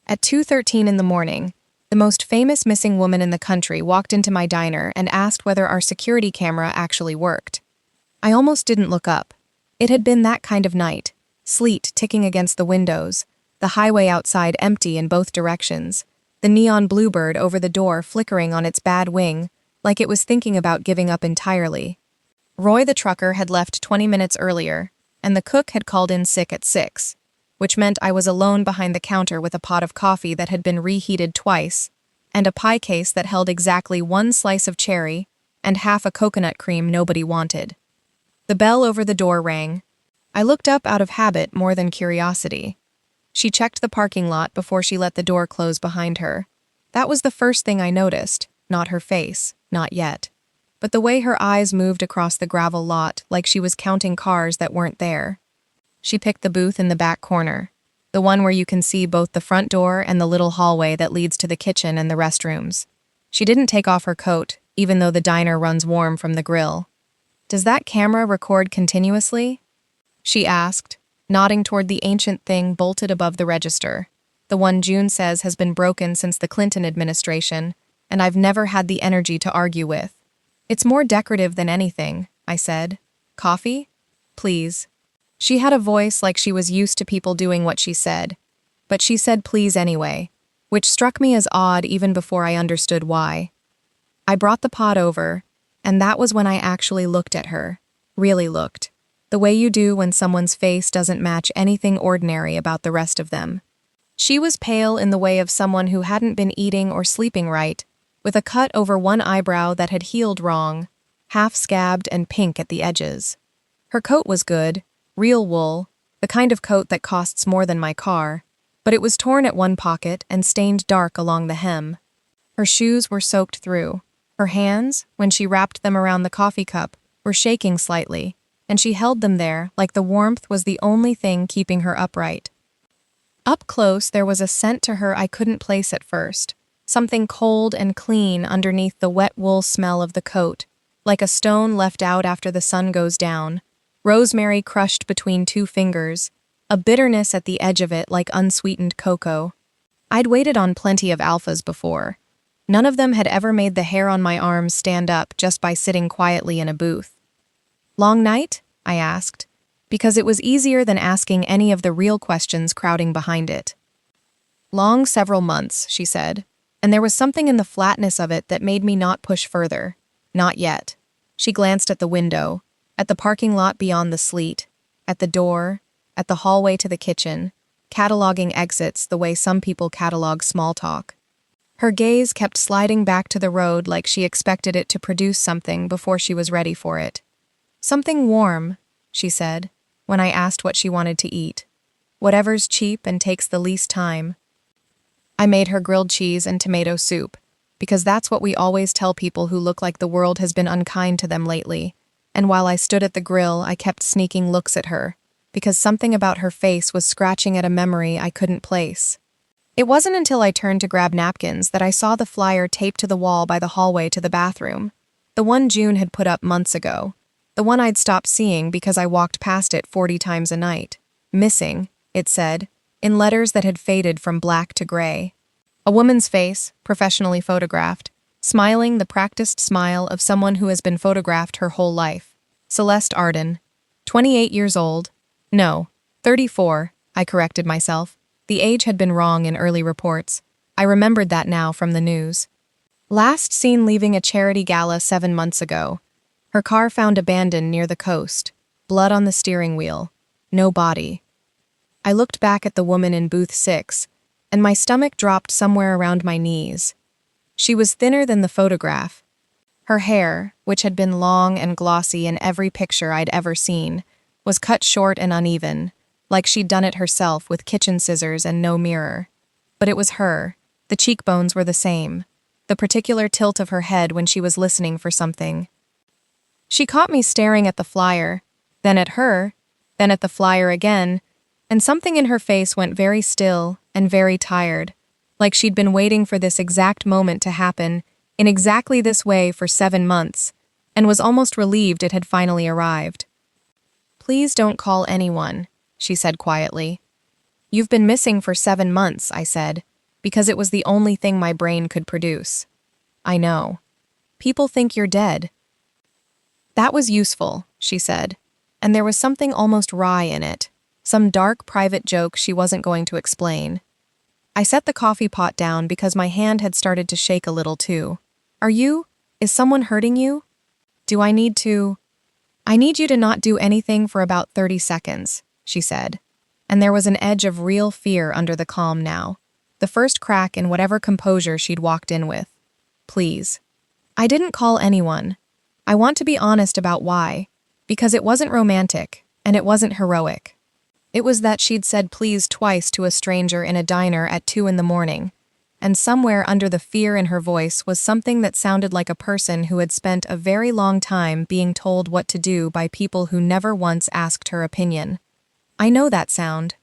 At 2:13 in the morning, the most famous missing woman in the country walked into my diner and asked whether our security camera actually worked. I almost didn't look up. It had been that kind of night. Sleet ticking against the windows, the highway outside empty in both directions, the neon bluebird over the door flickering on its bad wing, like it was thinking about giving up entirely. Roy the trucker had left 20 minutes earlier, and the cook had called in sick at 6, which meant I was alone behind the counter with a pot of coffee that had been reheated twice, and a pie case that held exactly one slice of cherry and half a coconut cream nobody wanted. The bell over the door rang. I looked up out of habit more than curiosity. She checked the parking lot before she let the door close behind her. That was the first thing I noticed, not her face, not yet, but the way her eyes moved across the gravel lot like she was counting cars that weren't there. She picked the booth in the back corner, the one where you can see both the front door and the little hallway that leads to the kitchen and the restrooms. She didn't take off her coat, even though the diner runs warm from the grill. "Does that camera record continuously?" she asked, nodding toward the ancient thing bolted above the register, the one June says has been broken since the Clinton administration, and I've never had the energy to argue with. "It's more decorative than anything," I said. "Coffee? Please." She had a voice like she was used to people doing what she said, but she said please anyway, which struck me as odd even before I understood why. I brought the pot over, and that was when I actually looked at her, really looked, the way you do when someone's face doesn't match anything ordinary about the rest of them. She was pale in the way of someone who hadn't been eating or sleeping right, with a cut over one eyebrow that had healed wrong, half scabbed and pink at the edges. Her coat was good, real wool, the kind of coat that costs more than my car, but it was torn at one pocket and stained dark along the hem. Her shoes were soaked through. Her hands, when she wrapped them around the coffee cup, were shaking slightly, and she held them there like the warmth was the only thing keeping her upright. Up close, there was a scent to her I couldn't place at first, something cold and clean underneath the wet wool smell of the coat, like a stone left out after the sun goes down, rosemary crushed between two fingers, a bitterness at the edge of it like unsweetened cocoa. I'd waited on plenty of alphas before. None of them had ever made the hair on my arms stand up just by sitting quietly in a booth. "Long night?" I asked, because it was easier than asking any of the real questions crowding behind it. "Long several months," she said, and there was something in the flatness of it that made me not push further. Not yet. She glanced at the window, at the parking lot beyond the sleet, at the door, at the hallway to the kitchen, cataloging exits the way some people catalog small talk. Her gaze kept sliding back to the road like she expected it to produce something before she was ready for it. "Something warm," she said, when I asked what she wanted to eat. "Whatever's cheap and takes the least time." I made her grilled cheese and tomato soup, because that's what we always tell people who look like the world has been unkind to them lately. And while I stood at the grill, I kept sneaking looks at her, because something about her face was scratching at a memory I couldn't place. It wasn't until I turned to grab napkins that I saw the flyer taped to the wall by the hallway to the bathroom, the one June had put up months ago, the one I'd stopped seeing because I walked past it 40 times a night. "Missing," it said, in letters that had faded from black to gray. A woman's face, professionally photographed, smiling the practiced smile of someone who has been photographed her whole life. Celeste Arden, 28 years old. No, 34, I corrected myself. The age had been wrong in early reports. I remembered that now from the news. Last seen leaving a charity gala 7 months ago. Her car found abandoned near the coast. Blood on the steering wheel. No body. I looked back at the woman in booth 6, and my stomach dropped somewhere around my knees. She was thinner than the photograph. Her hair, which had been long and glossy in every picture I'd ever seen, was cut short and uneven, like she'd done it herself with kitchen scissors and no mirror. But it was her. The cheekbones were the same, the particular tilt of her head when she was listening for something. She caught me staring at the flyer, then at her, then at the flyer again, and something in her face went very still and very tired, like she'd been waiting for this exact moment to happen in exactly this way for 7 months, and was almost relieved it had finally arrived. "Please don't call anyone," she said quietly. "You've been missing for 7 months," I said, because it was the only thing my brain could produce. I know. People think you're dead. That was useful, she said, and there was something almost wry in it, some dark private joke she wasn't going to explain. I set the coffee pot down because my hand had started to shake a little too. Is someone hurting you? Do I need to? I need you to not do anything for about 30 seconds, she said, and there was an edge of real fear under the calm now, the first crack in whatever composure she'd walked in with. Please. I didn't call anyone. I want to be honest about why, because it wasn't romantic, and it wasn't heroic. It was that she'd said please twice to a stranger in a diner at 2 a.m, and somewhere under the fear in her voice was something that sounded like a person who had spent a very long time being told what to do by people who never once asked her opinion. I know that sound.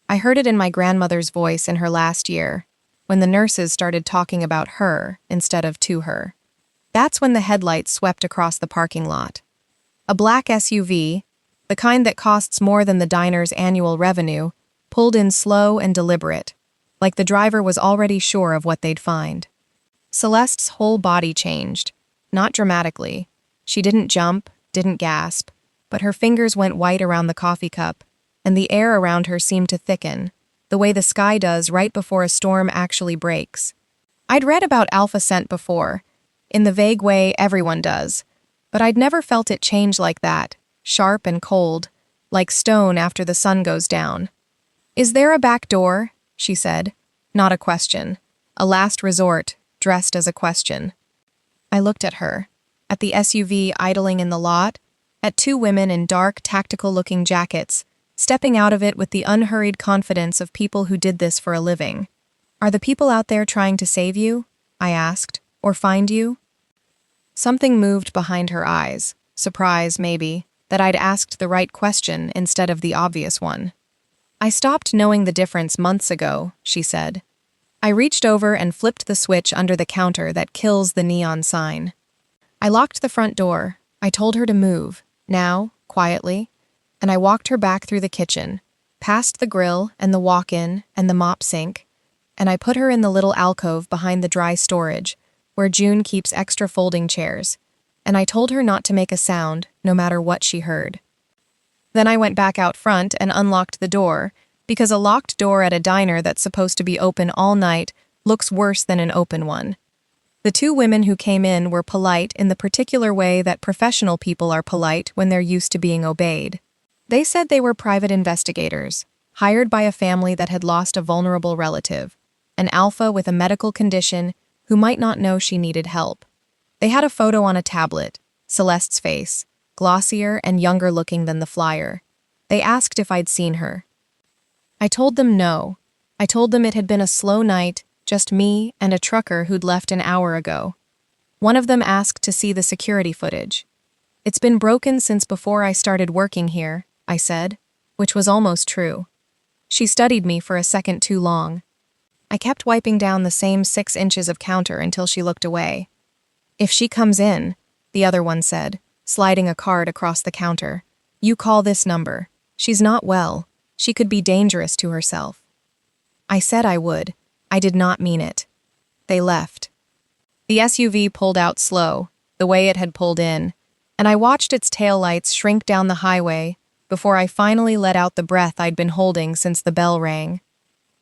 I heard it in my grandmother's voice in her last year, when the nurses started talking about her instead of to her. That's when the headlights swept across the parking lot. A black SUV, the kind that costs more than the diner's annual revenue, pulled in slow and deliberate, like the driver was already sure of what they'd find. Celeste's whole body changed, not dramatically. She didn't jump, didn't gasp, but her fingers went white around the coffee cup, and the air around her seemed to thicken, the way the sky does right before a storm actually breaks. I'd read about alpha scent before, in the vague way everyone does, but I'd never felt it change like that, sharp and cold, like stone after the sun goes down. Is there a back door? She said. Not a question. A last resort, dressed as a question. I looked at her, at the SUV idling in the lot, at 2 women in dark, tactical-looking jackets, stepping out of it with the unhurried confidence of people who did this for a living. Are the people out there trying to save you? I asked. Or find you? Something moved behind her eyes, surprise, maybe, that I'd asked the right question instead of the obvious one. I stopped knowing the difference months ago, she said. I reached over and flipped the switch under the counter that kills the neon sign. I locked the front door. I told her to move, now, quietly, and I walked her back through the kitchen, past the grill and the walk-in and the mop sink, and I put her in the little alcove behind the dry storage, where June keeps extra folding chairs, and I told her not to make a sound, no matter what she heard. Then I went back out front and unlocked the door, because a locked door at a diner that's supposed to be open all night looks worse than an open one. The 2 women who came in were polite in the particular way that professional people are polite when they're used to being obeyed. They said they were private investigators, hired by a family that had lost a vulnerable relative, an alpha with a medical condition who might not know she needed help. They had a photo on a tablet, Celeste's face, glossier and younger looking than the flyer. They asked if I'd seen her. I told them no. I told them it had been a slow night, just me and a trucker who'd left an hour ago. One of them asked to see the security footage. It's been broken since before I started working here, I said, which was almost true. She studied me for a second too long. I kept wiping down the same 6 inches of counter until she looked away. If she comes in, the other one said, sliding a card across the counter, you call this number. She's not well. She could be dangerous to herself. I said I would. I did not mean it. They left. The SUV pulled out slow, the way it had pulled in, and I watched its taillights shrink down the highway before I finally let out the breath I'd been holding since the bell rang.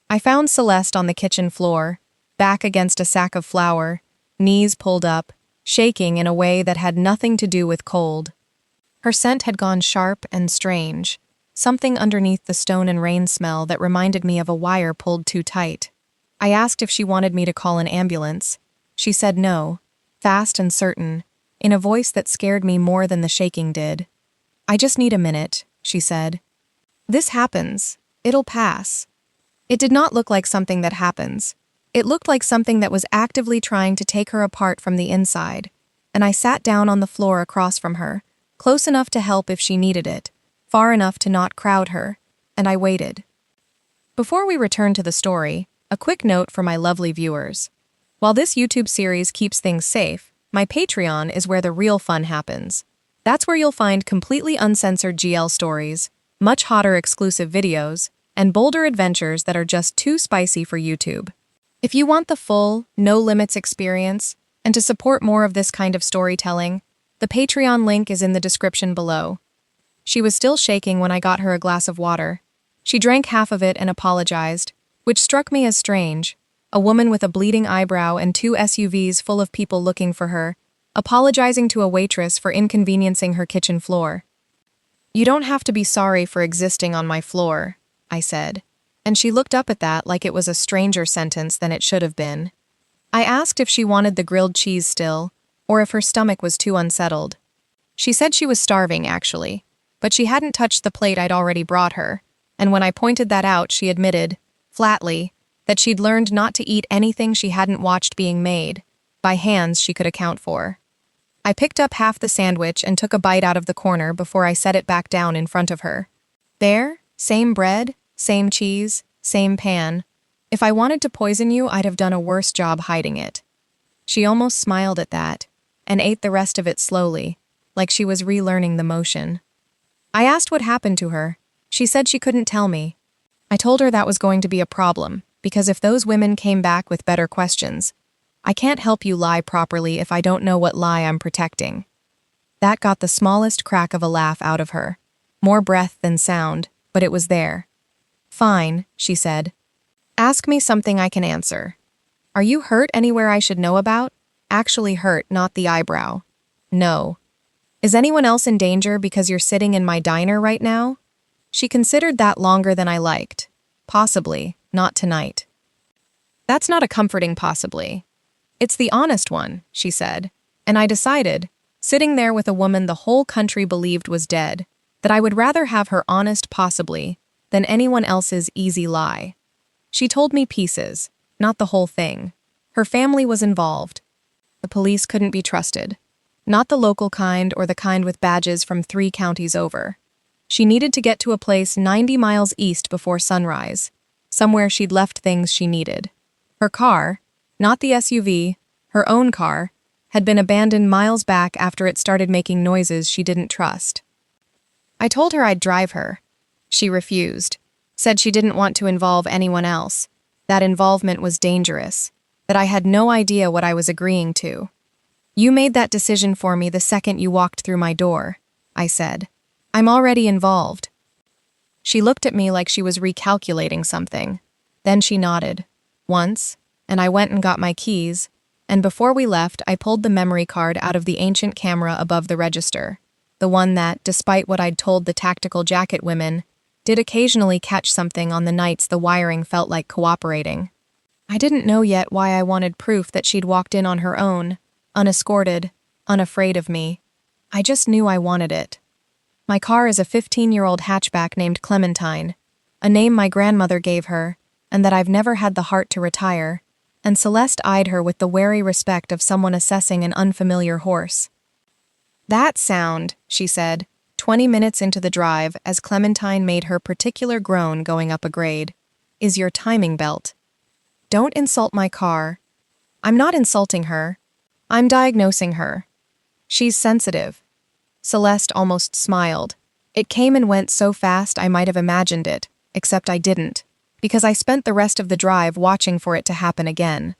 I found Celeste on the kitchen floor, back against a sack of flour, knees pulled up, shaking in a way that had nothing to do with cold. Her scent had gone sharp and strange, something underneath the stone and rain smell that reminded me of a wire pulled too tight. I asked if she wanted me to call an ambulance. She said no, fast and certain, in a voice that scared me more than the shaking did. I just need a minute, she said. This happens. It'll pass. It did not look like something that happens. It looked like something that was actively trying to take her apart from the inside, and I sat down on the floor across from her, close enough to help if she needed it, far enough to not crowd her, and I waited. Before we return to the story, a quick note for my lovely viewers. While this YouTube series keeps things safe, my Patreon is where the real fun happens. That's where you'll find completely uncensored GL stories, much hotter exclusive videos, and bolder adventures that are just too spicy for YouTube. If you want the full, no-limits experience, and to support more of this kind of storytelling, the Patreon link is in the description below. She was still shaking when I got her a glass of water. She drank half of it and apologized, which struck me as strange. A woman with a bleeding eyebrow and 2 SUVs full of people looking for her, apologizing to a waitress for inconveniencing her kitchen floor. "You don't have to be sorry for existing on my floor," I said, and she looked up at that like it was a stranger sentence than it should have been. I asked if she wanted the grilled cheese still, or if her stomach was too unsettled. She said she was starving, actually, but she hadn't touched the plate I'd already brought her, and when I pointed that out, she admitted, flatly, that she'd learned not to eat anything she hadn't watched being made, by hands she could account for. I picked up half the sandwich and took a bite out of the corner before I set it back down in front of her. There, same bread, same cheese, same pan. If I wanted to poison you, I'd have done a worse job hiding it. She almost smiled at that, and ate the rest of it slowly, like she was relearning the motion. I asked what happened to her. She said she couldn't tell me. I told her that was going to be a problem, because if those women came back with better questions, I can't help you lie properly if I don't know what lie I'm protecting. That got the smallest crack of a laugh out of her. More breath than sound, but it was there. "Fine," she said. "Ask me something I can answer. Are you hurt anywhere I should know about? Actually hurt, not the eyebrow. No. Is anyone else in danger because you're sitting in my diner right now?" She considered that longer than I liked. Possibly, not tonight. "That's not a comforting possibly. It's the honest one," she said, and I decided, sitting there with a woman the whole country believed was dead, that I would rather have her honest possibly than anyone else's easy lie. She told me pieces, not the whole thing. Her family was involved. The police couldn't be trusted. Not the local kind or the kind with badges from 3 counties over. She needed to get to a place 90 miles east before sunrise, somewhere she'd left things she needed. Her car, not the SUV, her own car, had been abandoned miles back after it started making noises she didn't trust. I told her I'd drive her. She refused, said she didn't want to involve anyone else, that involvement was dangerous, that I had no idea what I was agreeing to. "You made that decision for me the second you walked through my door," I said. "I'm already involved." She looked at me like she was recalculating something. Then she nodded. Once, and I went and got my keys, and before we left, I pulled the memory card out of the ancient camera above the register, the one that, despite what I'd told the tactical jacket women, did occasionally catch something on the nights the wiring felt like cooperating. I didn't know yet why I wanted proof that she'd walked in on her own, unescorted, unafraid of me. I just knew I wanted it. My car is a 15-year-old hatchback named Clementine, a name my grandmother gave her, and that I've never had the heart to retire, and Celeste eyed her with the wary respect of someone assessing an unfamiliar horse. "That sound," she said, 20 minutes into the drive as Clementine made her particular groan going up a grade, "is your timing belt. Don't insult my car." I'm not insulting her. I'm diagnosing her. She's sensitive. Celeste almost smiled. It came and went so fast I might have imagined it, except I didn't, because I spent the rest of the drive watching for it to happen again.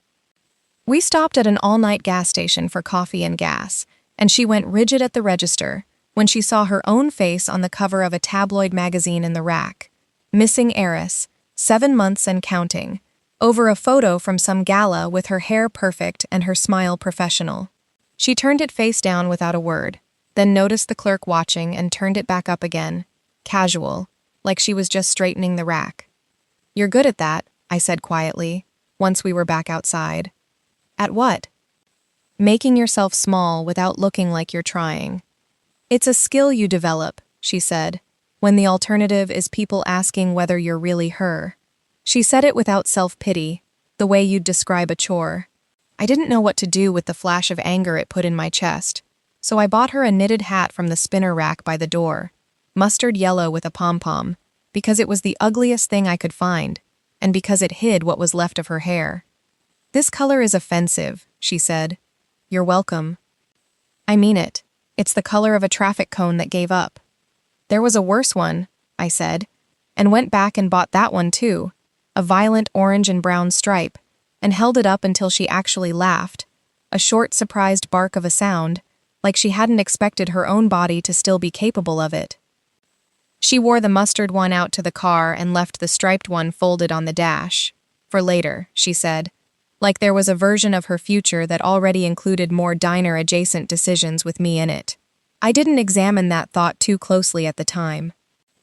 We stopped at an all-night gas station for coffee and gas, and she went rigid at the register when she saw her own face on the cover of a tabloid magazine in the rack. Missing Heiress, 7 months and counting, over a photo from some gala with her hair perfect and her smile professional. She turned it face down without a word, then noticed the clerk watching and turned it back up again, casual, like she was just straightening the rack. "You're good at that," I said quietly, once we were back outside. "At what?" "Making yourself small without looking like you're trying. It's a skill you develop," she said, "when the alternative is people asking whether you're really her." She said it without self-pity, the way you'd describe a chore. I didn't know what to do with the flash of anger it put in my chest, so I bought her a knitted hat from the spinner rack by the door, mustard yellow with a pom-pom, because it was the ugliest thing I could find, and because it hid what was left of her hair. "This color is offensive," she said. "You're welcome." "I mean it. It's the color of a traffic cone that gave up." "There was a worse one," I said, and went back and bought that one too, a violent orange and brown stripe, and held it up until she actually laughed, a short, surprised bark of a sound, like she hadn't expected her own body to still be capable of it. She wore the mustard one out to the car and left the striped one folded on the dash. For later, she said, like there was a version of her future that already included more diner-adjacent decisions with me in it. I didn't examine that thought too closely at the time.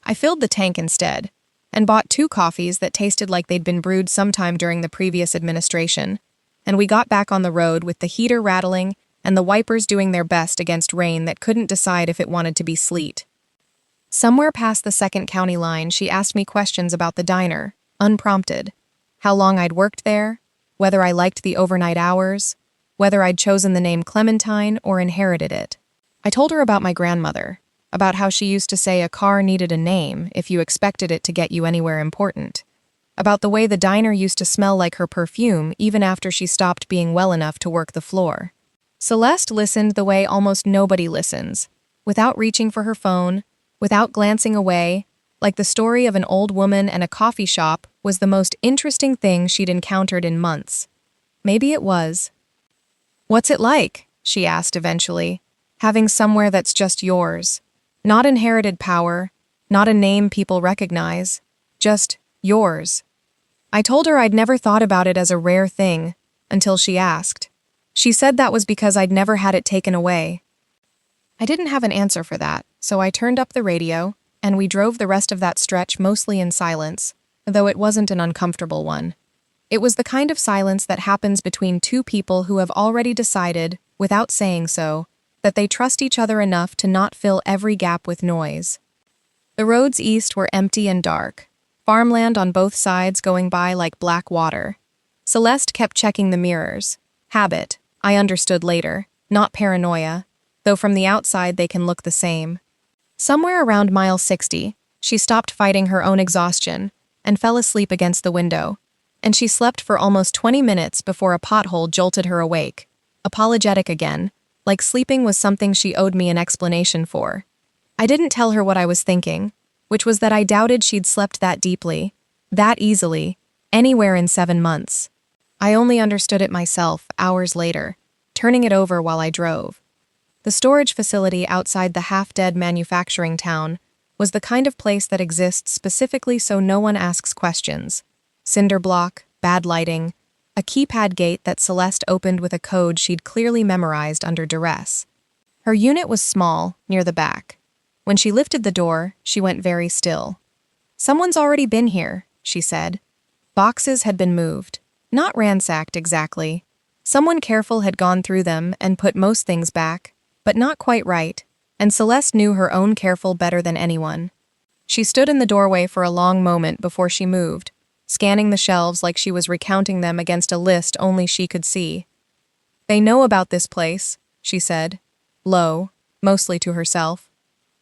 I filled the tank instead, and bought 2 coffees that tasted like they'd been brewed sometime during the previous administration, and we got back on the road with the heater rattling and the wipers doing their best against rain that couldn't decide if it wanted to be sleet. Somewhere past the 2nd county line, she asked me questions about the diner, unprompted. How long I'd worked there, whether I liked the overnight hours, whether I'd chosen the name Clementine or inherited it. I told her about my grandmother, about how she used to say a car needed a name if you expected it to get you anywhere important, about the way the diner used to smell like her perfume even after she stopped being well enough to work the floor. Celeste listened the way almost nobody listens, without reaching for her phone, without glancing away, like the story of an old woman and a coffee shop was the most interesting thing she'd encountered in months. Maybe it was. "What's it like?" she asked eventually, "having somewhere that's just yours. Not inherited power, not a name people recognize, just yours." I told her I'd never thought about it as a rare thing, until she asked. She said that was because I'd never had it taken away. I didn't have an answer for that, so I turned up the radio, and we drove the rest of that stretch mostly in silence, though it wasn't an uncomfortable one. It was the kind of silence that happens between 2 people who have already decided, without saying so, that they trust each other enough to not fill every gap with noise. The roads east were empty and dark, farmland on both sides going by like black water. Celeste kept checking the mirrors. Habit, I understood later, not paranoia, though from the outside they can look the same. Somewhere around mile 60, she stopped fighting her own exhaustion and fell asleep against the window, and she slept for almost 20 minutes before a pothole jolted her awake, apologetic again, like sleeping was something she owed me an explanation for. I didn't tell her what I was thinking, which was that I doubted she'd slept that deeply, that easily, anywhere in 7 months. I only understood it myself hours later, turning it over while I drove. The storage facility outside the half-dead manufacturing town was the kind of place that exists specifically so no one asks questions. Cinder block, bad lighting, a keypad gate that Celeste opened with a code she'd clearly memorized under duress. Her unit was small, near the back. When she lifted the door, she went very still. "Someone's already been here," she said. Boxes had been moved. Not ransacked exactly. Someone careful had gone through them and put most things back, but not quite right, and Celeste knew her own careful better than anyone. She stood in the doorway for a long moment before she moved, scanning the shelves like she was recounting them against a list only she could see. "They know about this place," she said, low, mostly to herself.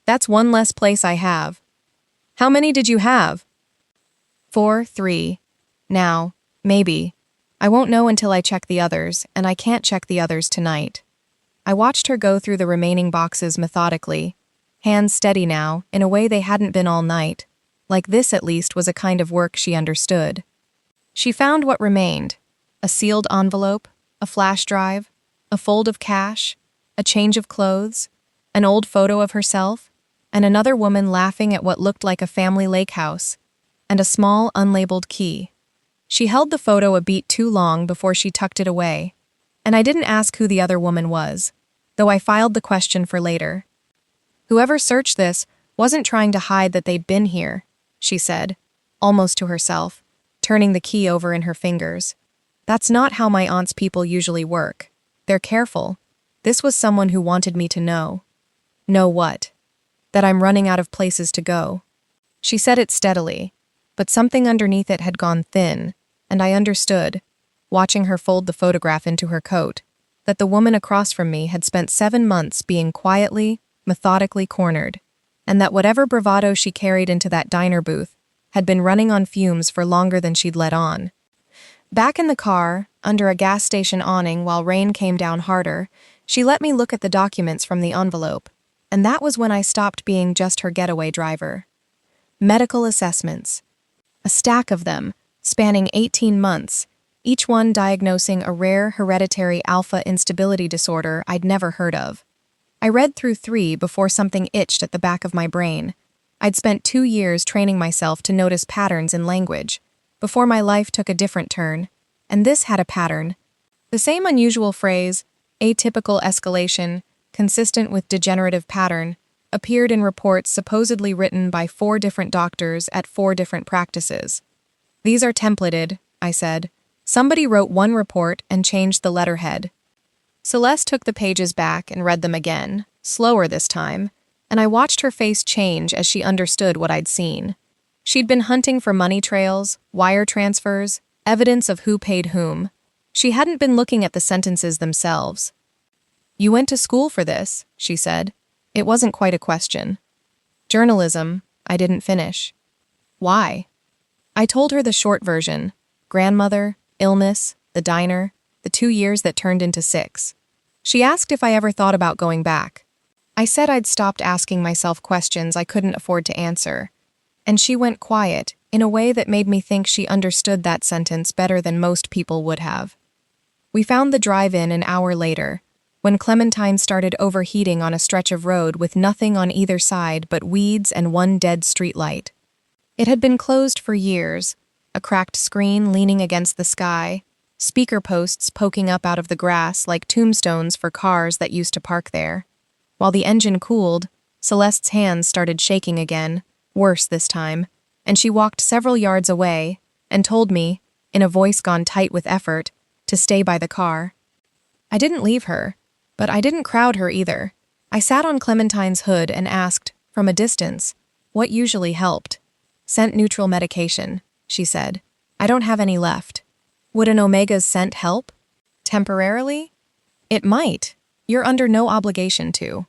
"That's one less place I have." "How many did you have?" 4, 3. "Now, maybe. I won't know until I check the others, and I can't check the others tonight." I watched her go through the remaining boxes methodically, hands steady now, in a way they hadn't been all night. Like this, at least, was a kind of work she understood. She found what remained: a sealed envelope, a flash drive, a fold of cash, a change of clothes, an old photo of herself, and another woman laughing at what looked like a family lake house, and a small, unlabeled key. She held the photo a beat too long before she tucked it away, and I didn't ask who the other woman was, though I filed the question for later. "Whoever searched this wasn't trying to hide that they'd been here," she said, almost to herself, turning the key over in her fingers. "That's not how my aunt's people usually work. They're careful. This was someone who wanted me to know." "Know what?" "That I'm running out of places to go." She said it steadily, but something underneath it had gone thin, and I understood, watching her fold the photograph into her coat, that the woman across from me had spent 7 months being quietly, methodically cornered, and that whatever bravado she carried into that diner booth had been running on fumes for longer than she'd let on. Back in the car, under a gas station awning while rain came down harder, she let me look at the documents from the envelope, and that was when I stopped being just her getaway driver. Medical assessments. A stack of them, spanning 18 months, each one diagnosing a rare hereditary alpha instability disorder I'd never heard of. I read through 3 before something itched at the back of my brain. I'd spent 2 years training myself to notice patterns in language, before my life took a different turn, and this had a pattern. The same unusual phrase, atypical escalation, consistent with degenerative pattern, appeared in reports supposedly written by 4 different doctors at 4 different practices. These are templated, I said. Somebody wrote one report and changed the letterhead. Celeste took the pages back and read them again, slower this time, and I watched her face change as she understood what I'd seen. She'd been hunting for money trails, wire transfers, evidence of who paid whom. She hadn't been looking at the sentences themselves. "You went to school for this," she said. It wasn't quite a question. "Journalism, I didn't finish." "Why?" I told her the short version: grandmother, illness, the diner, the 2 years that turned into 6. She asked if I ever thought about going back. I said I'd stopped asking myself questions I couldn't afford to answer, and she went quiet in a way that made me think she understood that sentence better than most people would have. We found the drive-in an hour later, when Clementine started overheating on a stretch of road with nothing on either side but weeds and one dead streetlight. It had been closed for years, a cracked screen leaning against the sky, speaker posts poking up out of the grass like tombstones for cars that used to park there. While the engine cooled, Celeste's hands started shaking again, worse this time, and she walked several yards away and told me, in a voice gone tight with effort, to stay by the car. I didn't leave her, but I didn't crowd her either. I sat on Clementine's hood and asked, from a distance, what usually helped. "Scent neutral medication," she said. "I don't have any left." "Would an omega's scent help?" "Temporarily?" "It might. You're under no obligation to."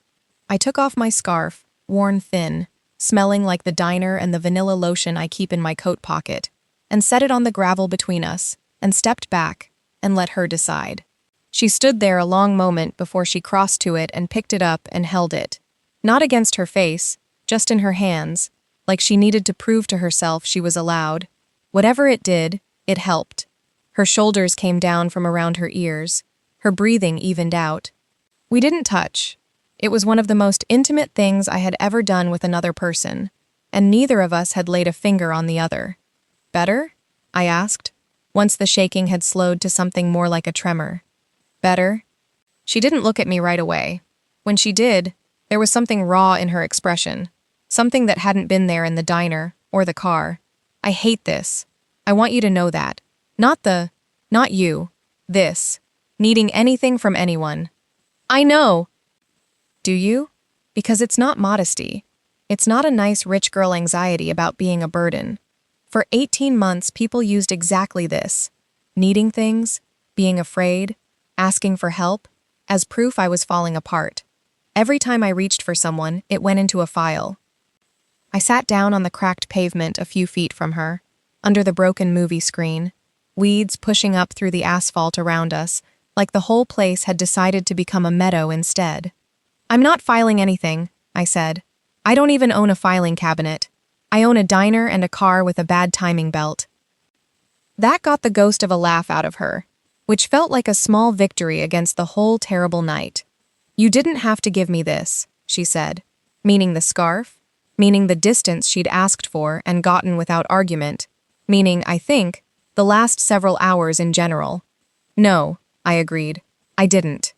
I took off my scarf, worn thin, smelling like the diner and the vanilla lotion I keep in my coat pocket, and set it on the gravel between us, and stepped back, and let her decide. She stood there a long moment before she crossed to it and picked it up and held it. Not against her face, just in her hands, like she needed to prove to herself she was allowed. Whatever it did, it helped. Her shoulders came down from around her ears. Her breathing evened out. We didn't touch. It was one of the most intimate things I had ever done with another person, and neither of us had laid a finger on the other. "Better?" I asked, once the shaking had slowed to something more like a tremor. "Better?" She didn't look at me right away. When she did, there was something raw in her expression, something that hadn't been there in the diner or the car. "I hate this. I want you to know that. Not you. This. Needing anything from anyone." "I know." "Do you?" Because it's not modesty. It's not a nice rich girl anxiety about being a burden. For 18 months, people used exactly this. Needing things, being afraid, asking for help, as proof I was falling apart. Every time I reached for someone, it went into a file. I sat down on the cracked pavement a few feet from her, under the broken movie screen, weeds pushing up through the asphalt around us, like the whole place had decided to become a meadow instead. "I'm not filing anything," I said. "I don't even own a filing cabinet. I own a diner and a car with a bad timing belt." That got the ghost of a laugh out of her, which felt like a small victory against the whole terrible night. "You didn't have to give me this," she said, meaning the scarf, meaning the distance she'd asked for and gotten without argument, meaning, I think, the last several hours in general. "No," I agreed. "I didn't."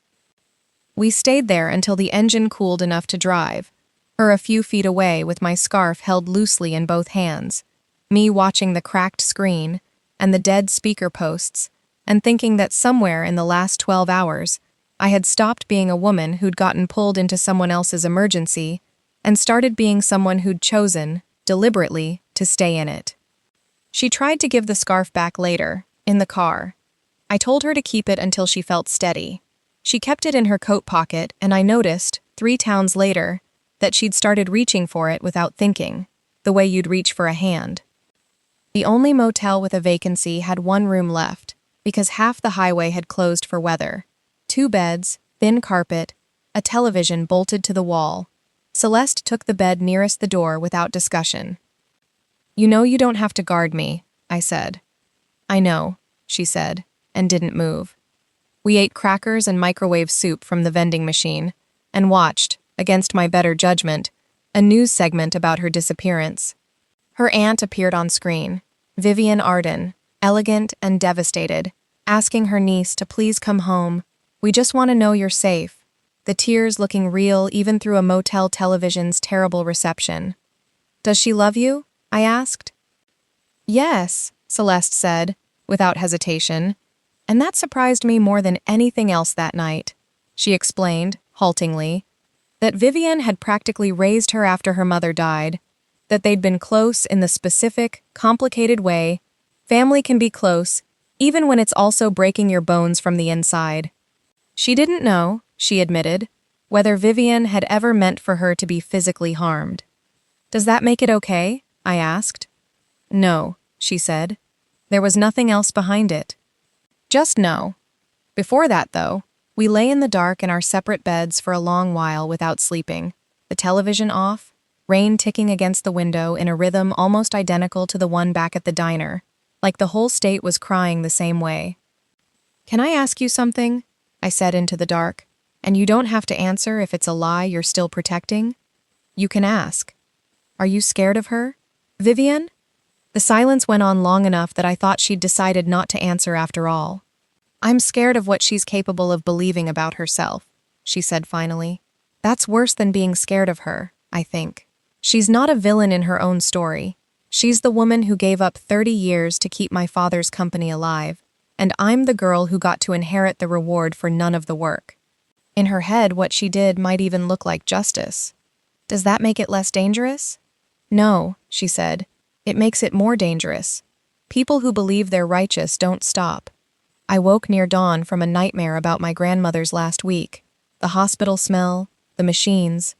We stayed there until the engine cooled enough to drive, her a few feet away with my scarf held loosely in both hands, me watching the cracked screen and the dead speaker posts, and thinking that somewhere in the last 12 hours, I had stopped being a woman who'd gotten pulled into someone else's emergency and started being someone who'd chosen, deliberately, to stay in it. She tried to give the scarf back later, in the car. I told her to keep it until she felt steady. She kept it in her coat pocket, and I noticed, 3 towns later, that she'd started reaching for it without thinking, the way you'd reach for a hand. The only motel with a vacancy had 1 room left, because half the highway had closed for weather. 2 beds, thin carpet, a television bolted to the wall. Celeste took the bed nearest the door without discussion. "You know you don't have to guard me," I said. "I know," she said, and didn't move. We ate crackers and microwave soup from the vending machine and watched, against my better judgment, a news segment about her disappearance. Her aunt appeared on screen, Vivian Arden, elegant and devastated, asking her niece to please come home. "We just want to know you're safe," the tears looking real even through a motel television's terrible reception. "Does she love you?" I asked. "Yes," Celeste said, without hesitation, and that surprised me more than anything else that night. She explained, haltingly, that Vivian had practically raised her after her mother died, that they'd been close in the specific, complicated way family can be close, even when it's also breaking your bones from the inside. She didn't know, she admitted, whether Vivian had ever meant for her to be physically harmed. "Does that make it okay?" I asked. "No," she said. "There was nothing else behind it." Just no. Before that, though, we lay in the dark in our separate beds for a long while without sleeping, the television off, rain ticking against the window in a rhythm almost identical to the one back at the diner, like the whole state was crying the same way. "Can I ask you something?" I said into the dark, "and you don't have to answer if it's a lie you're still protecting. You can ask. Are you scared of her? Vivian?" The silence went on long enough that I thought she'd decided not to answer after all. "I'm scared of what she's capable of believing about herself," she said finally. "That's worse than being scared of her, I think. She's not a villain in her own story. She's the woman who gave up 30 years to keep my father's company alive, and I'm the girl who got to inherit the reward for none of the work. In her head, what she did might even look like justice. Does that make it less dangerous?" "No," she said. "It makes it more dangerous. People who believe they're righteous don't stop." I woke near dawn from a nightmare about my grandmother's last week. The hospital smell, the machines.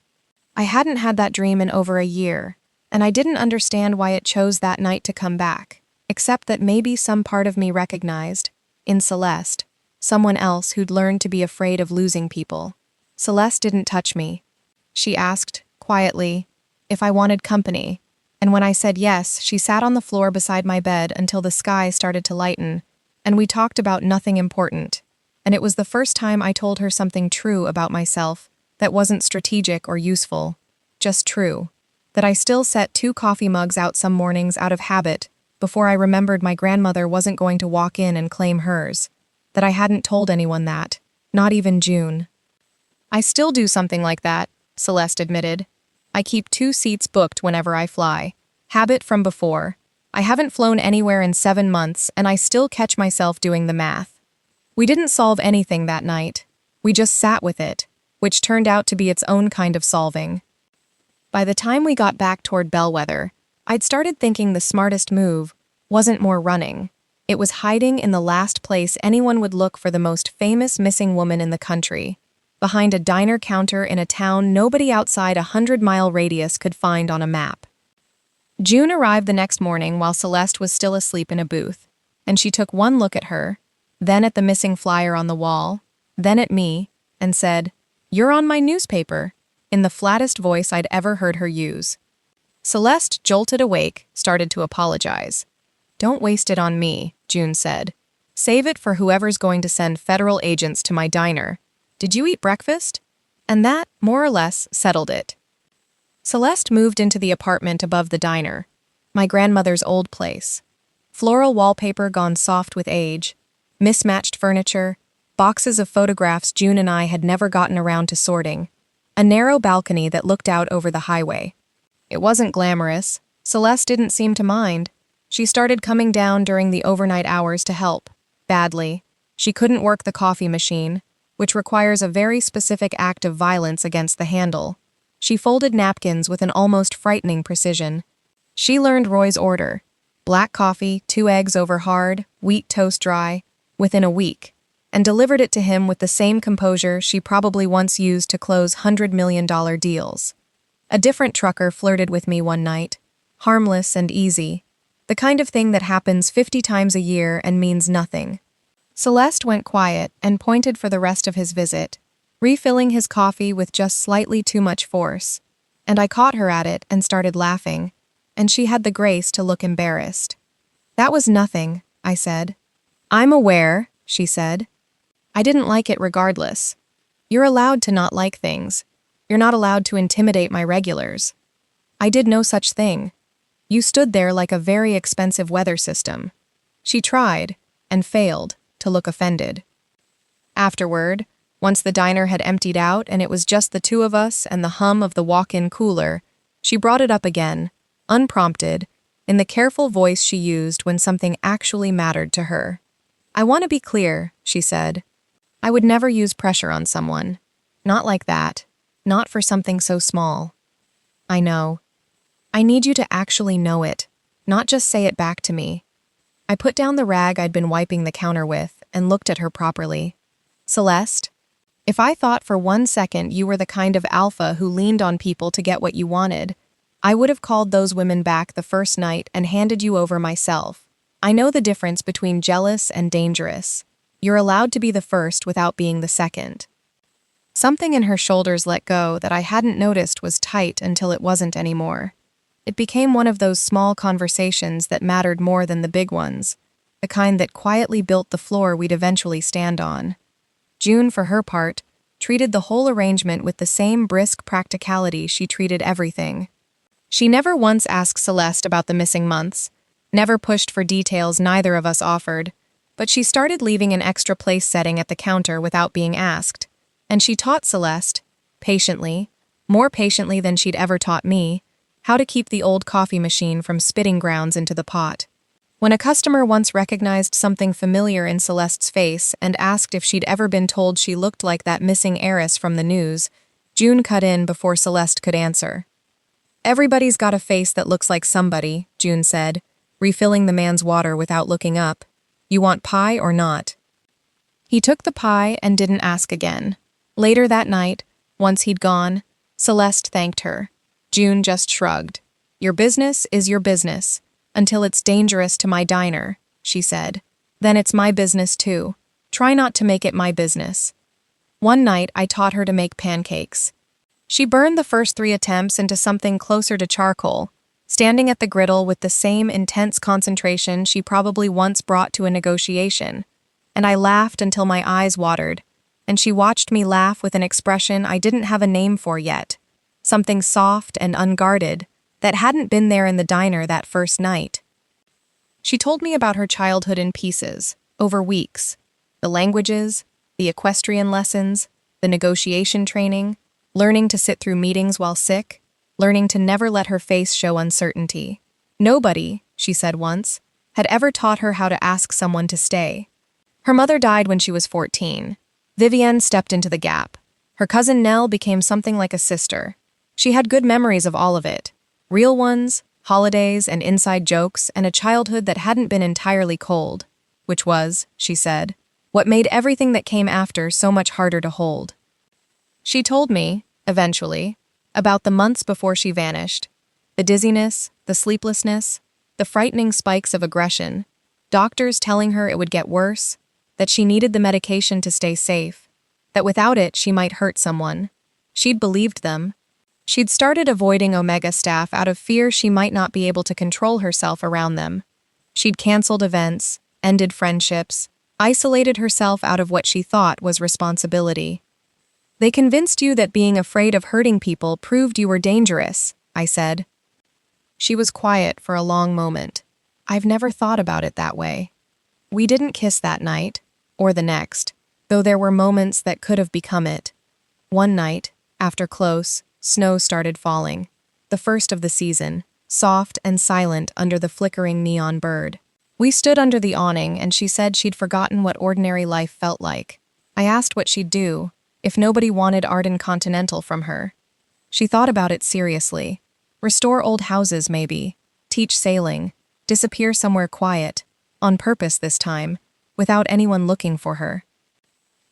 I hadn't had that dream in over a year, and I didn't understand why it chose that night to come back, except that maybe some part of me recognized, in Celeste, someone else who'd learned to be afraid of losing people. Celeste didn't touch me. She asked, quietly, if I wanted company, and when I said yes, she sat on the floor beside my bed until the sky started to lighten, and we talked about nothing important. And it was the first time I told her something true about myself that wasn't strategic or useful, just true. That I still set 2 coffee mugs out some mornings out of habit before I remembered my grandmother wasn't going to walk in and claim hers. That I hadn't told anyone that, not even June. "I still do something like that," Celeste admitted. "I keep 2 seats booked whenever I fly. Habit from before. I haven't flown anywhere in 7 months, and I still catch myself doing the math." We didn't solve anything that night. We just sat with it, which turned out to be its own kind of solving. By the time we got back toward Bellwether, I'd started thinking the smartest move wasn't more running. It was hiding in the last place anyone would look for the most famous missing woman in the country, behind a diner counter in a town nobody outside a 100-mile radius could find on a map. June arrived the next morning while Celeste was still asleep in a booth, and she took one look at her, then at the missing flyer on the wall, then at me, and said, "You're on my newspaper," in the flattest voice I'd ever heard her use. Celeste, jolted awake, started to apologize. "Don't waste it on me," June said. "Save it for whoever's going to send federal agents to my diner. Did you eat breakfast?" And that, more or less, settled it. Celeste moved into the apartment above the diner, my grandmother's old place. Floral wallpaper gone soft with age, mismatched furniture, boxes of photographs June and I had never gotten around to sorting, a narrow balcony that looked out over the highway. It wasn't glamorous. Celeste didn't seem to mind. She started coming down during the overnight hours to help, badly. She couldn't work the coffee machine, which requires a very specific act of violence against the handle. She folded napkins with an almost frightening precision. She learned Roy's order: black coffee, 2 eggs over hard, wheat toast dry, within a week, and delivered it to him with the same composure she probably once used to close $100 million deals. A different trucker flirted with me one night, harmless and easy, the kind of thing that happens 50 times a year and means nothing. Celeste went quiet and pointed for the rest of his visit, refilling his coffee with just slightly too much force, and I caught her at it and started laughing, and she had the grace to look embarrassed. "That was nothing," I said. I'm aware, she said. I didn't like it regardless. You're allowed to not like things. You're not allowed to intimidate my regulars. I did no such thing. You stood there like a very expensive weather system. She tried, and failed, to look offended. Afterward, once the diner had emptied out and it was just the two of us and the hum of the walk-in cooler, she brought it up again, unprompted, in the careful voice she used when something actually mattered to her. I want to be clear, she said. I would never use pressure on someone. Not like that. Not for something so small. I know. I need you to actually know it, not just say it back to me. I put down the rag I'd been wiping the counter with and looked at her properly. Celeste, if I thought for 1 second you were the kind of alpha who leaned on people to get what you wanted, I would have called those women back the first night and handed you over myself. I know the difference between jealous and dangerous. You're allowed to be the first without being the second. Something in her shoulders let go that I hadn't noticed was tight until it wasn't anymore. It became one of those small conversations that mattered more than the big ones, the kind that quietly built the floor we'd eventually stand on. June, for her part, treated the whole arrangement with the same brisk practicality she treated everything. She never once asked Celeste about the missing months, never pushed for details neither of us offered, but she started leaving an extra place setting at the counter without being asked, and she taught Celeste, patiently, more patiently than she'd ever taught me, how to keep the old coffee machine from spitting grounds into the pot. When a customer once recognized something familiar in Celeste's face and asked if she'd ever been told she looked like that missing heiress from the news, June cut in before Celeste could answer. Everybody's got a face that looks like somebody, June said, refilling the man's water without looking up. You want pie or not? He took the pie and didn't ask again. Later that night, once he'd gone, Celeste thanked her. June just shrugged. Your business is your business, until it's dangerous to my diner, she said. Then it's my business too. Try not to make it my business. One night, I taught her to make pancakes. She burned the first 3 attempts into something closer to charcoal, standing at the griddle with the same intense concentration she probably once brought to a negotiation, and I laughed until my eyes watered, and she watched me laugh with an expression I didn't have a name for yet, something soft and unguarded that hadn't been there in the diner that first night. She told me about her childhood in pieces, over weeks, the languages, the equestrian lessons, the negotiation training, learning to sit through meetings while sick, learning to never let her face show uncertainty. Nobody, she said once, had ever taught her how to ask someone to stay. Her mother died when she was 14. Vivienne stepped into the gap. Her cousin Nell became something like a sister. She had good memories of all of it. Real ones, holidays and inside jokes, and a childhood that hadn't been entirely cold, which was, she said, what made everything that came after so much harder to hold. She told me, eventually, about the months before she vanished. The dizziness, the sleeplessness, the frightening spikes of aggression, doctors telling her it would get worse, that she needed the medication to stay safe, that without it she might hurt someone. She'd believed them. She'd started avoiding Omega staff out of fear she might not be able to control herself around them. She'd canceled events, ended friendships, isolated herself out of what she thought was responsibility. They convinced you that being afraid of hurting people proved you were dangerous, I said. She was quiet for a long moment. I've never thought about it that way. We didn't kiss that night, or the next, though there were moments that could have become it. One night, after close, snow started falling, the first of the season, soft and silent under the flickering neon bird. We stood under the awning and she said she'd forgotten what ordinary life felt like. I asked what she'd do, if nobody wanted Arden Continental from her. She thought about it seriously. Restore old houses, maybe. Teach sailing. Disappear somewhere quiet. On purpose this time, without anyone looking for her.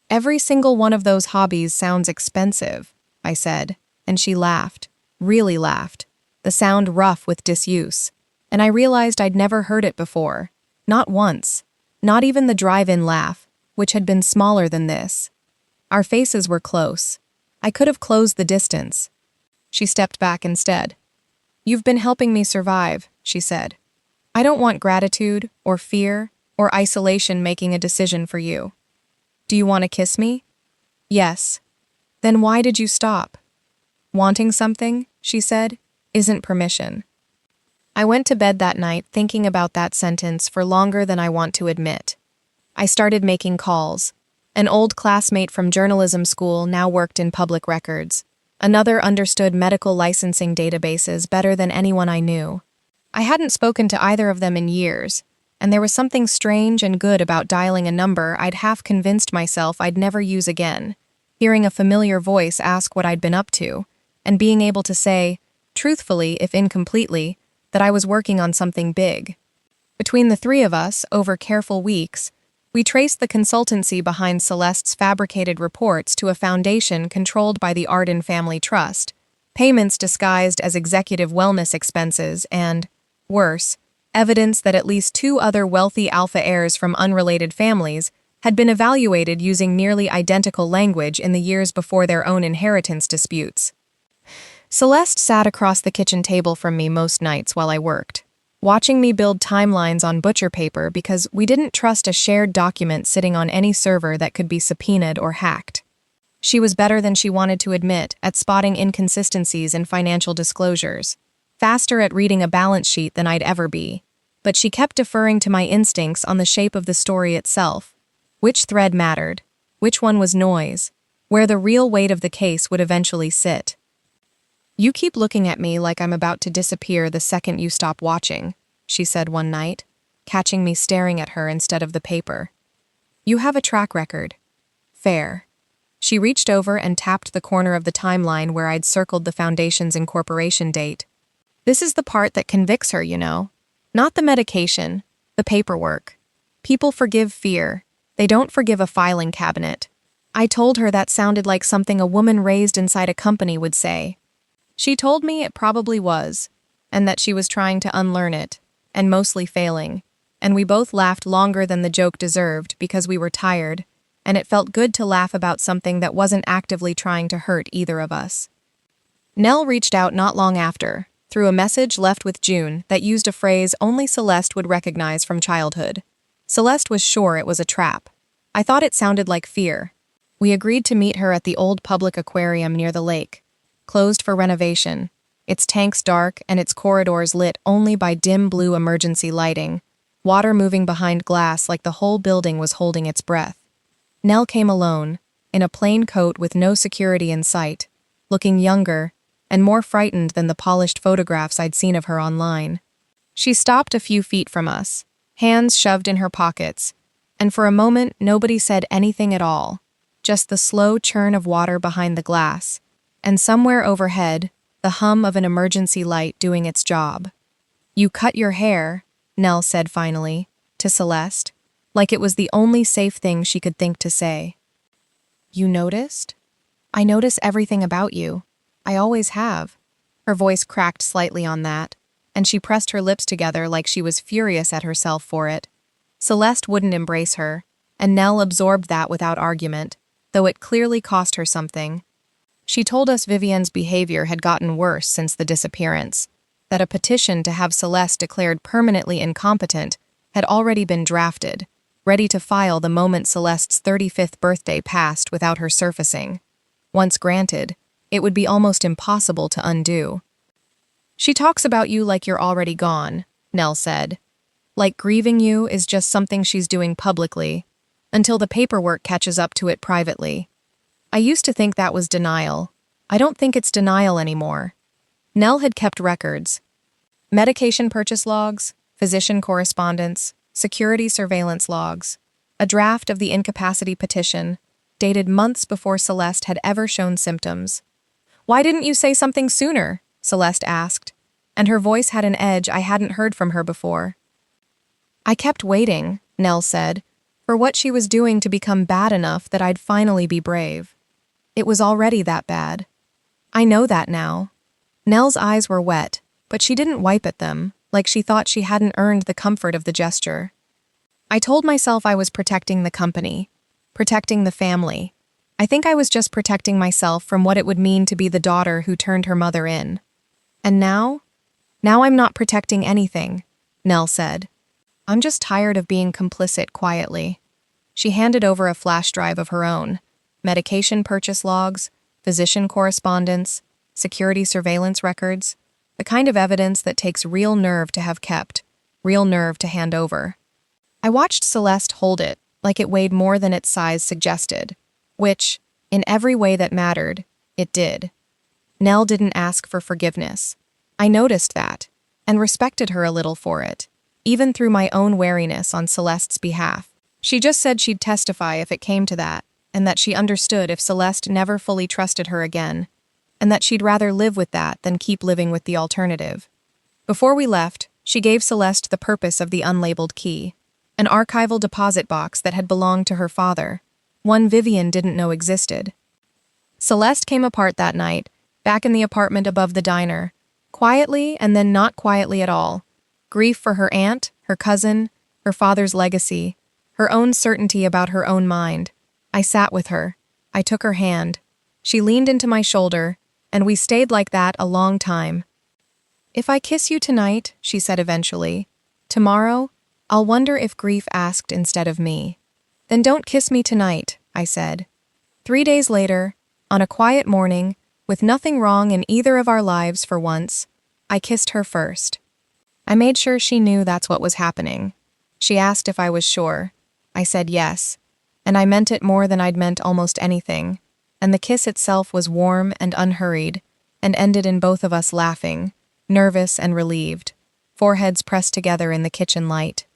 Every single one of those hobbies sounds expensive, I said, and she laughed, really laughed, the sound rough with disuse, and I realized I'd never heard it before. Not once. Not even the drive-in laugh, which had been smaller than this. Our faces were close. I could have closed the distance. She stepped back instead. You've been helping me survive, she said. I don't want gratitude, or fear, or isolation making a decision for you? Do you want to kiss me? Yes. Then why did you stop? Wanting something, she said, isn't permission. I went to bed that night thinking about that sentence for longer than I want to admit. I started making calls. An old classmate from journalism school now worked in public records. Another understood medical licensing databases better than anyone I knew. I hadn't spoken to either of them in years, and there was something strange and good about dialing a number I'd half convinced myself I'd never use again, hearing a familiar voice ask what I'd been up to, and being able to say, truthfully if incompletely, that I was working on something big. Between the three of us, over careful weeks, we traced the consultancy behind Celeste's fabricated reports to a foundation controlled by the Arden Family Trust, payments disguised as executive wellness expenses and, worse, evidence that at least 2 other wealthy alpha heirs from unrelated families had been evaluated using nearly identical language in the years before their own inheritance disputes. Celeste sat across the kitchen table from me most nights while I worked, watching me build timelines on butcher paper because we didn't trust a shared document sitting on any server that could be subpoenaed or hacked. She was better than she wanted to admit at spotting inconsistencies in financial disclosures, faster at reading a balance sheet than I'd ever be, but she kept deferring to my instincts on the shape of the story itself. Which thread mattered, which one was noise, where the real weight of the case would eventually sit. You keep looking at me like I'm about to disappear the second you stop watching, she said one night, catching me staring at her instead of the paper. You have a track record. Fair. She reached over and tapped the corner of the timeline where I'd circled the foundation's incorporation date. This is the part that convicts her, you know. Not the medication, the paperwork. People forgive fear. They don't forgive a filing cabinet. I told her that sounded like something a woman raised inside a company would say. She told me it probably was, and that she was trying to unlearn it, and mostly failing, and we both laughed longer than the joke deserved because we were tired, and it felt good to laugh about something that wasn't actively trying to hurt either of us. Nell reached out not long after, through a message left with June that used a phrase only Celeste would recognize from childhood. Celeste was sure it was a trap. I thought it sounded like fear. We agreed to meet her at the old public aquarium near the lake, closed for renovation, its tanks dark and its corridors lit only by dim blue emergency lighting, water moving behind glass like the whole building was holding its breath. Nell came alone, in a plain coat with no security in sight, looking younger and more frightened than the polished photographs I'd seen of her online. She stopped a few feet from us, hands shoved in her pockets, and for a moment nobody said anything at all, just the slow churn of water behind the glass, and somewhere overhead, the hum of an emergency light doing its job. You cut your hair, Nell said finally, to Celeste, like it was the only safe thing she could think to say. You noticed? I notice everything about you. I always have. Her voice cracked slightly on that, and she pressed her lips together like she was furious at herself for it. Celeste wouldn't embrace her, and Nell absorbed that without argument, though it clearly cost her something. She told us Vivienne's behavior had gotten worse since the disappearance, that a petition to have Celeste declared permanently incompetent had already been drafted, ready to file the moment Celeste's 35th birthday passed without her surfacing. Once granted, it would be almost impossible to undo. She talks about you like you're already gone, Nell said. Like grieving you is just something she's doing publicly, until the paperwork catches up to it privately. I used to think that was denial. I don't think it's denial anymore. Nell had kept records. Medication purchase logs, physician correspondence, security surveillance logs, a draft of the incapacity petition, dated months before Celeste had ever shown symptoms. Why didn't you say something sooner? Celeste asked, and her voice had an edge I hadn't heard from her before. I kept waiting, Nell said, for what she was doing to become bad enough that I'd finally be brave. It was already that bad. I know that now. Nell's eyes were wet, but she didn't wipe at them, like she thought she hadn't earned the comfort of the gesture. I told myself I was protecting the company, protecting the family. I think I was just protecting myself from what it would mean to be the daughter who turned her mother in. And now? Now I'm not protecting anything, Nell said. I'm just tired of being complicit quietly. She handed over a flash drive of her own. Medication purchase logs, physician correspondence, security surveillance records, the kind of evidence that takes real nerve to have kept, real nerve to hand over. I watched Celeste hold it, like it weighed more than its size suggested, which, in every way that mattered, it did. Nell didn't ask for forgiveness. I noticed that, and respected her a little for it, even through my own wariness on Celeste's behalf. She just said she'd testify if it came to that, and that she understood if Celeste never fully trusted her again, and that she'd rather live with that than keep living with the alternative. Before we left, she gave Celeste the purpose of the unlabeled key, an archival deposit box that had belonged to her father, one Vivian didn't know existed. Celeste came apart that night, back in the apartment above the diner, quietly and then not quietly at all. Grief for her aunt, her cousin, her father's legacy, her own certainty about her own mind. I sat with her. I took her hand. She leaned into my shoulder, and we stayed like that a long time. "If I kiss you tonight," she said eventually, "tomorrow, I'll wonder if grief asked instead of me." "Then don't kiss me tonight," I said. 3 days later, on a quiet morning, with nothing wrong in either of our lives for once, I kissed her first. I made sure she knew that's what was happening. She asked if I was sure. I said yes, and I meant it more than I'd meant almost anything, and the kiss itself was warm and unhurried, and ended in both of us laughing, nervous and relieved, foreheads pressed together in the kitchen light.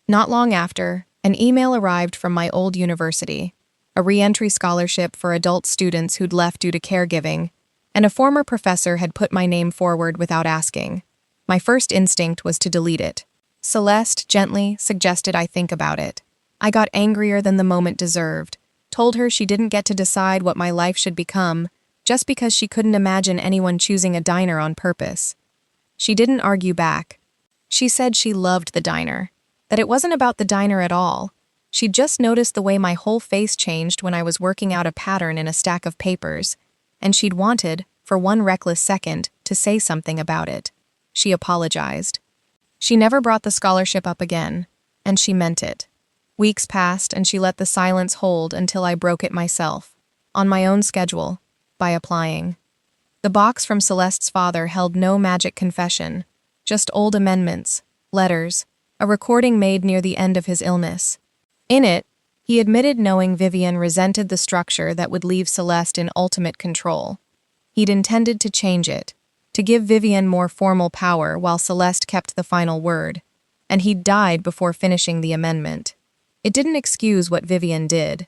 Not long after, an email arrived from my old university, a re-entry scholarship for adult students who'd left due to caregiving, and a former professor had put my name forward without asking. My first instinct was to delete it. Celeste gently suggested I think about it. I got angrier than the moment deserved, told her she didn't get to decide what my life should become just because she couldn't imagine anyone choosing a diner on purpose. She didn't argue back. She said she loved the diner, that it wasn't about the diner at all. She'd just noticed the way my whole face changed when I was working out a pattern in a stack of papers, and she'd wanted, for one reckless second, to say something about it. She apologized. She never brought the scholarship up again, and she meant it. Weeks passed, and she let the silence hold until I broke it myself, on my own schedule, by applying. The box from Celeste's father held no magic confession, just old amendments, letters, a recording made near the end of his illness. In it, he admitted knowing Vivian resented the structure that would leave Celeste in ultimate control. He'd intended to change it, to give Vivian more formal power while Celeste kept the final word, and he'd died before finishing the amendment. It didn't excuse what Vivian did.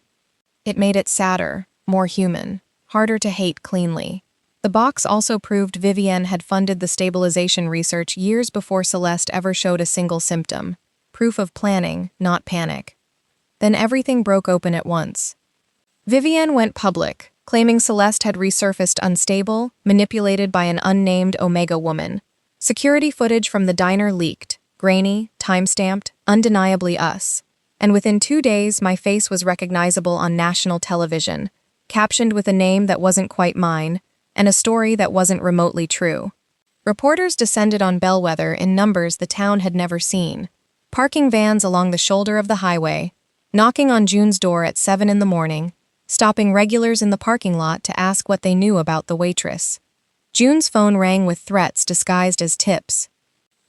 It made it sadder, more human, harder to hate cleanly. The box also proved Vivian had funded the stabilization research years before Celeste ever showed a single symptom. Proof of planning, not panic. Then everything broke open at once. Vivian went public, claiming Celeste had resurfaced unstable, manipulated by an unnamed Omega woman. Security footage from the diner leaked, grainy, time-stamped, undeniably us. And within 2 days, my face was recognizable on national television, captioned with a name that wasn't quite mine, and a story that wasn't remotely true. Reporters descended on Bellwether in numbers the town had never seen, parking vans along the shoulder of the highway, knocking on June's door at 7 in the morning, stopping regulars in the parking lot to ask what they knew about the waitress. June's phone rang with threats disguised as tips.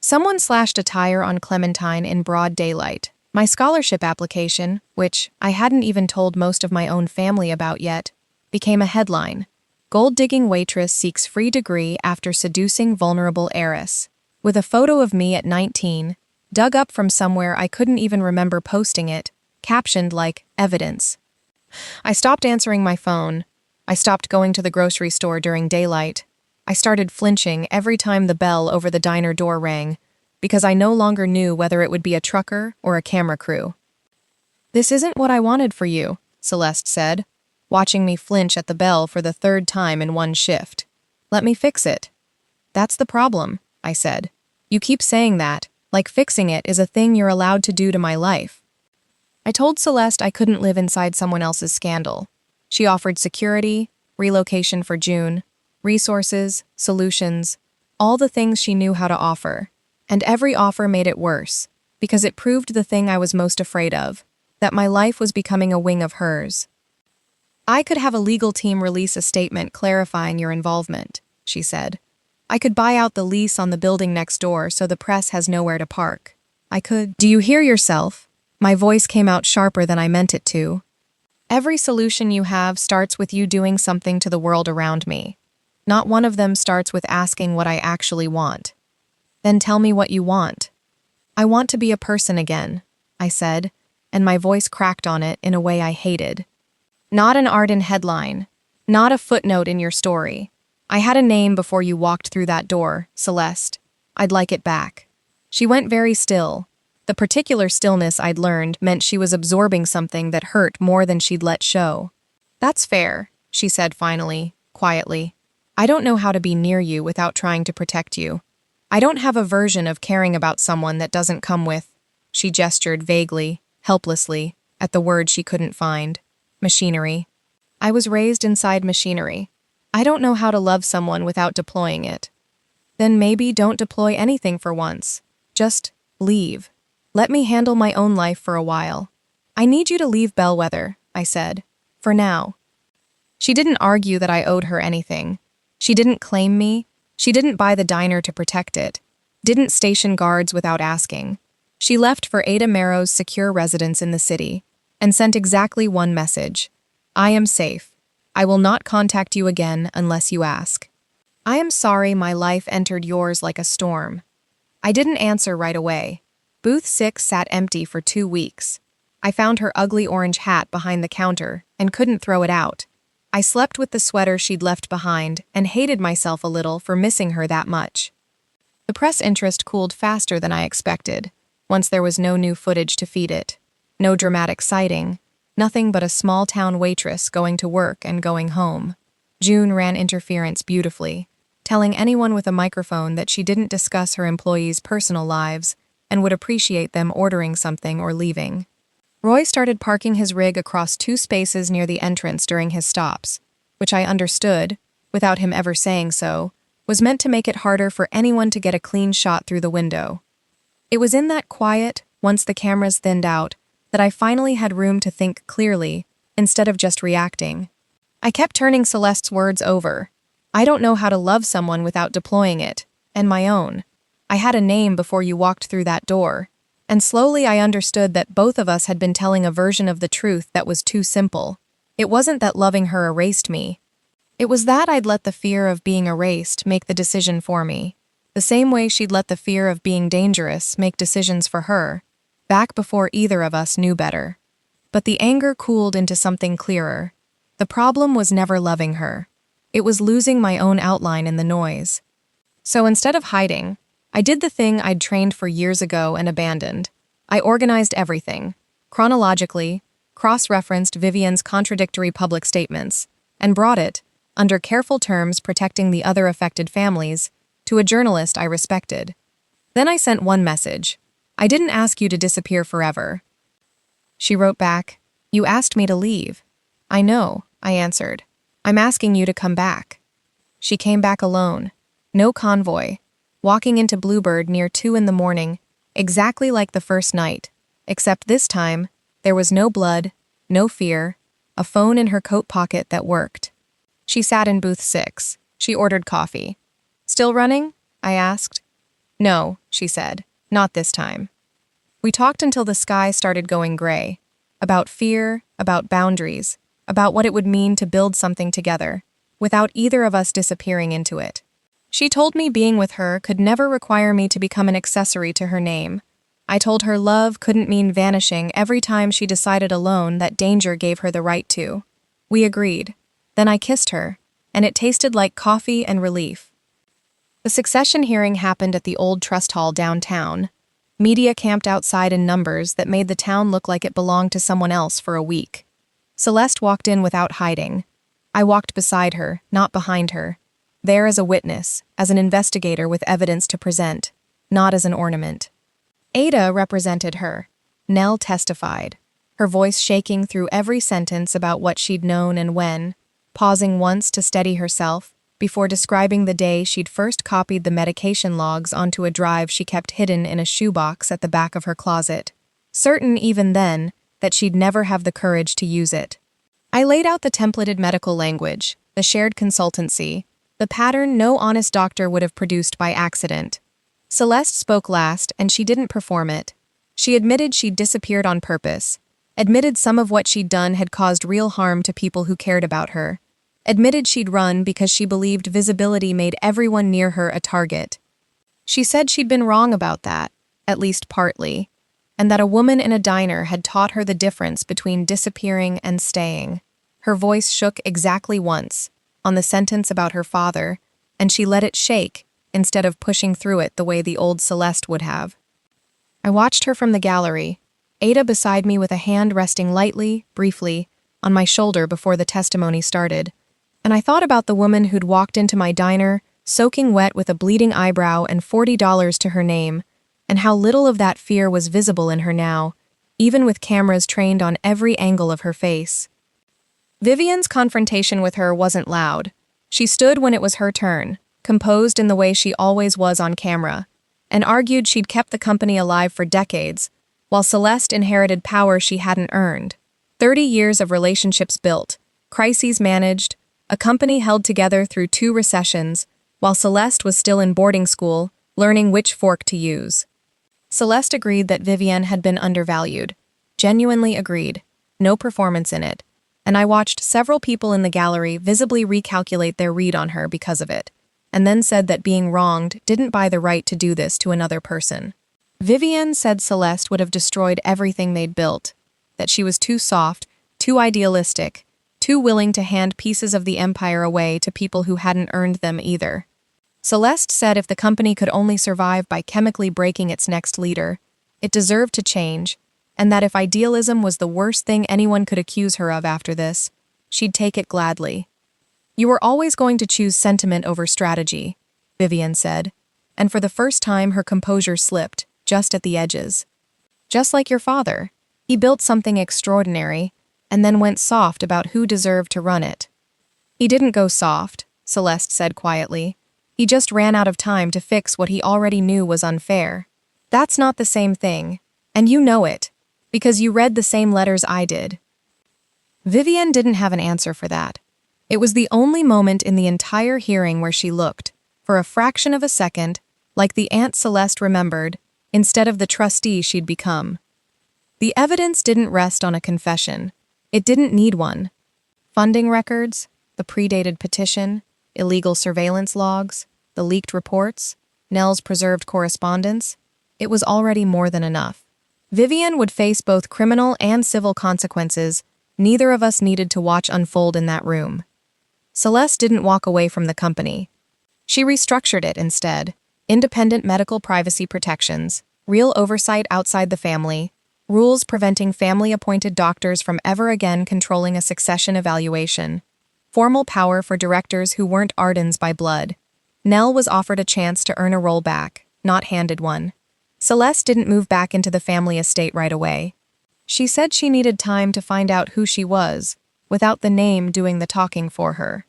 Someone slashed a tire on Clementine in broad daylight. My scholarship application, which I hadn't even told most of my own family about yet, became a headline. Gold-digging waitress seeks free degree after seducing vulnerable heiress. With a photo of me at 19, dug up from somewhere I couldn't even remember posting it, captioned like, evidence. I stopped answering my phone. I stopped going to the grocery store during daylight. I started flinching every time the bell over the diner door rang, because I no longer knew whether it would be a trucker or a camera crew. "This isn't what I wanted for you," Celeste said, watching me flinch at the bell for the 3rd time in one shift. "Let me fix it." "That's the problem," I said. "You keep saying that, like fixing it is a thing you're allowed to do to my life." I told Celeste I couldn't live inside someone else's scandal. She offered security, relocation for June, resources, solutions, all the things she knew how to offer. And every offer made it worse, because it proved the thing I was most afraid of, that my life was becoming a wing of hers. I could have a legal team release a statement clarifying your involvement, she said. I could buy out the lease on the building next door so the press has nowhere to park. I could— Do you hear yourself? My voice came out sharper than I meant it to. Every solution you have starts with you doing something to the world around me. Not one of them starts with asking what I actually want. Then tell me what you want. I want to be a person again, I said, and my voice cracked on it in a way I hated. Not an Arden headline. Not a footnote in your story. I had a name before you walked through that door, Celeste. I'd like it back. She went very still. The particular stillness I'd learned meant she was absorbing something that hurt more than she'd let show. That's fair, she said finally, quietly. I don't know how to be near you without trying to protect you. I don't have a version of caring about someone that doesn't come with— She gestured vaguely, helplessly, at the word she couldn't find. Machinery. I was raised inside machinery. I don't know how to love someone without deploying it. Then maybe don't deploy anything for once. Just leave. Let me handle my own life for a while. I need you to leave Bellwether, I said. For now. She didn't argue that I owed her anything. She didn't claim me. She didn't buy the diner to protect it. Didn't station guards without asking. She left for Ada Marrow's secure residence in the city and sent exactly one message. I am safe. I will not contact you again unless you ask. I am sorry my life entered yours like a storm. I didn't answer right away. Booth 6 sat empty for 2 weeks. I found her ugly orange hat behind the counter and couldn't throw it out. I slept with the sweater she'd left behind and hated myself a little for missing her that much. The press interest cooled faster than I expected, once there was no new footage to feed it. No dramatic sighting, nothing but a small-town waitress going to work and going home. June ran interference beautifully, telling anyone with a microphone that she didn't discuss her employees' personal lives and would appreciate them ordering something or leaving. Roy started parking his rig across 2 spaces near the entrance during his stops, which I understood, without him ever saying so, was meant to make it harder for anyone to get a clean shot through the window. It was in that quiet, once the cameras thinned out, that I finally had room to think clearly, instead of just reacting. I kept turning Celeste's words over. I don't know how to love someone without deploying it, and my own. I had a name before you walked through that door, and slowly I understood that both of us had been telling a version of the truth that was too simple. It wasn't that loving her erased me. It was that I'd let the fear of being erased make the decision for me, the same way she'd let the fear of being dangerous make decisions for her, back before either of us knew better. But the anger cooled into something clearer. The problem was never loving her. It was losing my own outline in the noise. So instead of hiding, I did the thing I'd trained for years ago and abandoned. I organized everything, chronologically, cross-referenced Vivian's contradictory public statements, and brought it, under careful terms protecting the other affected families, to a journalist I respected. Then I sent one message. I didn't ask you to disappear forever. She wrote back, You asked me to leave. I know, I answered. I'm asking you to come back. She came back alone. No convoy. Walking into Bluebird near 2 in the morning, exactly like the first night, except this time, there was no blood, no fear, a phone in her coat pocket that worked. She sat in booth 6. She ordered coffee. Still running? I asked. No, she said. Not this time. We talked until the sky started going gray. About fear, about boundaries, about what it would mean to build something together, without either of us disappearing into it. She told me being with her could never require me to become an accessory to her name. I told her love couldn't mean vanishing every time she decided alone that danger gave her the right to. We agreed. Then I kissed her, and it tasted like coffee and relief. The succession hearing happened at the old trust hall downtown. Media camped outside in numbers that made the town look like it belonged to someone else for a week. Celeste walked in without hiding. I walked beside her, not behind her. There as a witness, as an investigator with evidence to present, not as an ornament. Ada represented her. Nell testified, her voice shaking through every sentence about what she'd known and when, pausing once to steady herself, before describing the day she'd first copied the medication logs onto a drive she kept hidden in a shoebox at the back of her closet, certain even then that she'd never have the courage to use it. I laid out the templated medical language, the shared consultancy, the pattern no honest doctor would have produced by accident. Celeste spoke last, and she didn't perform it. She admitted she'd disappeared on purpose, admitted some of what she'd done had caused real harm to people who cared about her, admitted she'd run because she believed visibility made everyone near her a target. She said she'd been wrong about that, at least partly, and that a woman in a diner had taught her the difference between disappearing and staying. Her voice shook exactly once, on the sentence about her father, and she let it shake instead of pushing through it the way the old Celeste would have. I watched her from the gallery, Ada beside me with a hand resting lightly, briefly, on my shoulder before the testimony started, and I thought about the woman who'd walked into my diner, soaking wet with a bleeding eyebrow and $40 to her name, and how little of that fear was visible in her now, even with cameras trained on every angle of her face. Vivian's confrontation with her wasn't loud. She stood when it was her turn, composed in the way she always was on camera, and argued she'd kept the company alive for decades, while Celeste inherited power she hadn't earned. 30 years of relationships built, crises managed, a company held together through 2 recessions, while Celeste was still in boarding school, learning which fork to use. Celeste agreed that Vivian had been undervalued. Genuinely agreed. No performance in it. And I watched several people in the gallery visibly recalculate their read on her because of it, and then said that being wronged didn't buy the right to do this to another person. Vivian said Celeste would have destroyed everything they'd built, that she was too soft, too idealistic, too willing to hand pieces of the empire away to people who hadn't earned them either. Celeste said if the company could only survive by chemically breaking its next leader, it deserved to change, and that if idealism was the worst thing anyone could accuse her of after this, she'd take it gladly. You were always going to choose sentiment over strategy, Vivian said, and for the first time her composure slipped, just at the edges. Just like your father, he built something extraordinary, and then went soft about who deserved to run it. He didn't go soft, Celeste said quietly. He just ran out of time to fix what he already knew was unfair. That's not the same thing, and you know it, because you read the same letters I did. Vivian didn't have an answer for that. It was the only moment in the entire hearing where she looked, for a fraction of a second, like the Aunt Celeste remembered, instead of the trustee she'd become. The evidence didn't rest on a confession. It didn't need one. Funding records, the predated petition, illegal surveillance logs, the leaked reports, Nell's preserved correspondence. It was already more than enough. Vivian would face both criminal and civil consequences neither of us needed to watch unfold in that room. Celeste didn't walk away from the company. She restructured it instead. Independent medical privacy protections, real oversight outside the family, rules preventing family-appointed doctors from ever again controlling a succession evaluation, formal power for directors who weren't Ardens by blood. Nell was offered a chance to earn a role back, not handed one. Celeste didn't move back into the family estate right away. She said she needed time to find out who she was, without the name doing the talking for her.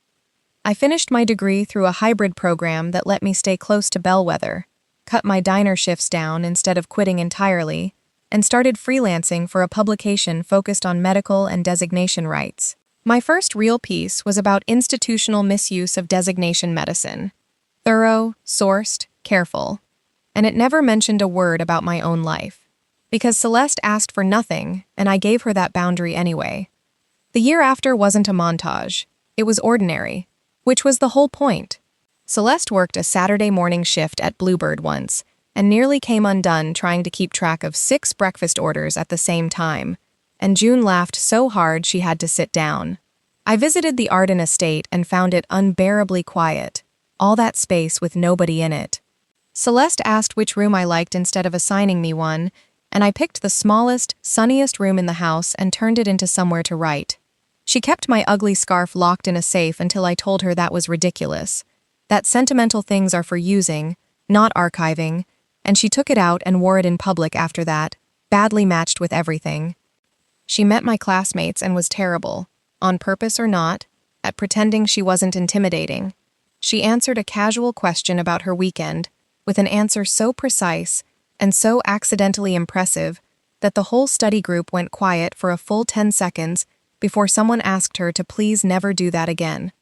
I finished my degree through a hybrid program that let me stay close to Bellwether, cut my diner shifts down instead of quitting entirely, and started freelancing for a publication focused on medical and designation rights. My first real piece was about institutional misuse of designation medicine. Thorough, sourced, careful. And it never mentioned a word about my own life. Because Celeste asked for nothing, and I gave her that boundary anyway. The year after wasn't a montage. It was ordinary, which was the whole point. Celeste worked a Saturday morning shift at Bluebird once, and nearly came undone trying to keep track of 6 breakfast orders at the same time, and June laughed so hard she had to sit down. I visited the Arden estate and found it unbearably quiet, all that space with nobody in it. Celeste asked which room I liked instead of assigning me one, and I picked the smallest, sunniest room in the house and turned it into somewhere to write. She kept my ugly scarf locked in a safe until I told her that was ridiculous, that sentimental things are for using, not archiving, and she took it out and wore it in public after that, badly matched with everything. She met my classmates and was terrible, on purpose or not, at pretending she wasn't intimidating. She answered a casual question about her weekend with an answer so precise and so accidentally impressive that the whole study group went quiet for a full 10 seconds before someone asked her to please never do that again.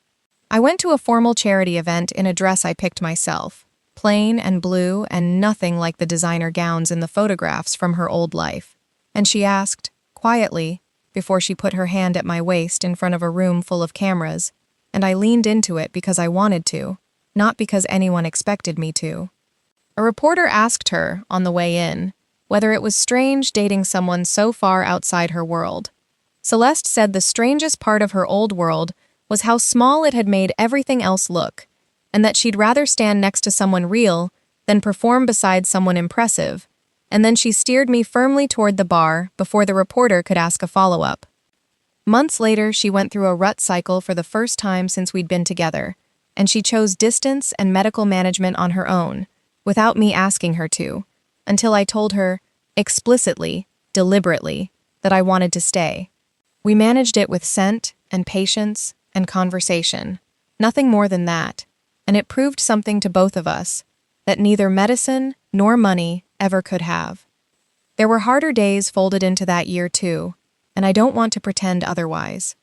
I went to a formal charity event in a dress I picked myself, plain and blue and nothing like the designer gowns in the photographs from her old life. And she asked, quietly, before she put her hand at my waist in front of a room full of cameras, and I leaned into it because I wanted to, not because anyone expected me to. A reporter asked her, on the way in, whether it was strange dating someone so far outside her world. Celeste said the strangest part of her old world was how small it had made everything else look, and that she'd rather stand next to someone real than perform beside someone impressive, and then she steered me firmly toward the bar before the reporter could ask a follow-up. Months later, she went through a rut cycle for the first time since we'd been together, and she chose distance and medical management on her own, without me asking her to, until I told her, explicitly, deliberately, that I wanted to stay. We managed it with scent and patience and conversation, nothing more than that, and it proved something to both of us, that neither medicine nor money ever could have. There were harder days folded into that year too, and I don't want to pretend otherwise.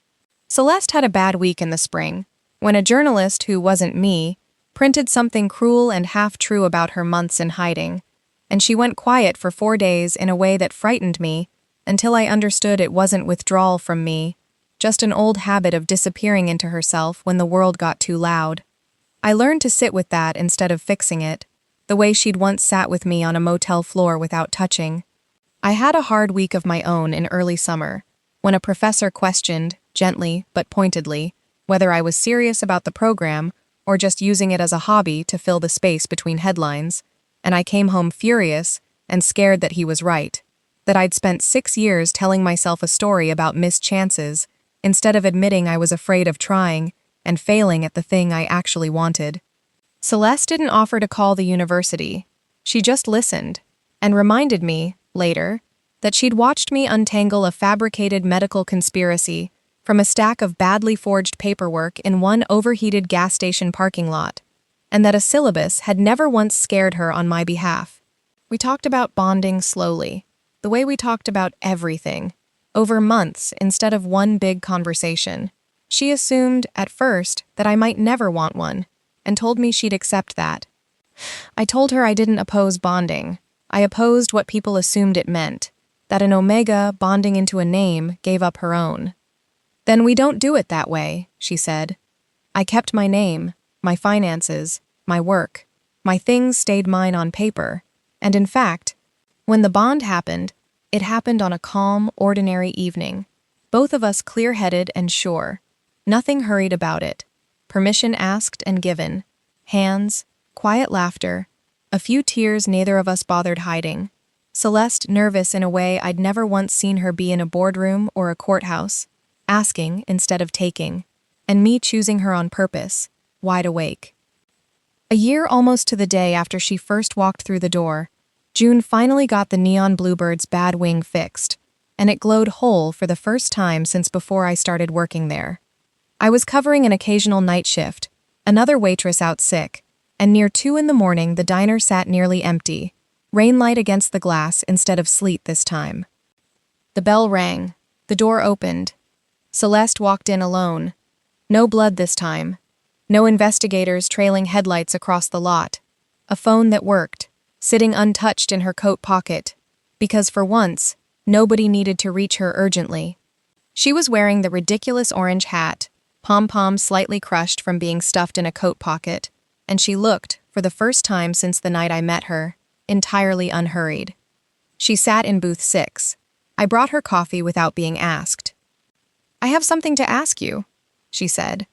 Celeste had a bad week in the spring, when a journalist who wasn't me printed something cruel and half-true about her months in hiding, and she went quiet for 4 days in a way that frightened me until I understood it wasn't withdrawal from me, just an old habit of disappearing into herself when the world got too loud. I learned to sit with that instead of fixing it, the way she'd once sat with me on a motel floor without touching. I had a hard week of my own in early summer, when a professor questioned, gently but pointedly, whether I was serious about the program or just using it as a hobby to fill the space between headlines, and I came home furious and scared that he was right, that I'd spent 6 years telling myself a story about missed chances instead of admitting I was afraid of trying and failing at the thing I actually wanted. Celeste didn't offer to call the university. She just listened and reminded me, later, that she'd watched me untangle a fabricated medical conspiracy from a stack of badly forged paperwork in one overheated gas station parking lot, and that a syllabus had never once scared her on my behalf. We talked about bonding slowly, the way we talked about everything, over months instead of one big conversation. She assumed, at first, that I might never want one, and told me she'd accept that. I told her I didn't oppose bonding. I opposed what people assumed it meant, that an omega bonding into a name gave up her own. Then we don't do it that way, she said. I kept my name, my finances, my work. My things stayed mine on paper, and in fact, when the bond happened, it happened on a calm, ordinary evening. Both of us clear-headed and sure. Nothing hurried about it. Permission asked and given. Hands, quiet laughter, a few tears neither of us bothered hiding. Celeste nervous in a way I'd never once seen her be in a boardroom or a courthouse, asking instead of taking, and me choosing her on purpose, wide awake. A year almost to the day after she first walked through the door, June finally got the neon bluebird's bad wing fixed, and it glowed whole for the first time since before I started working there. I was covering an occasional night shift, another waitress out sick, and near 2 a.m. the diner sat nearly empty, rainlight against the glass instead of sleet this time. The bell rang. The door opened. Celeste walked in alone. No blood this time. No investigators trailing headlights across the lot. A phone that worked, sitting untouched in her coat pocket, because for once, nobody needed to reach her urgently. She was wearing the ridiculous orange hat, pom-poms slightly crushed from being stuffed in a coat pocket, and she looked, for the first time since the night I met her, entirely unhurried. She sat in booth 6. I brought her coffee without being asked. "I have something to ask you," she said.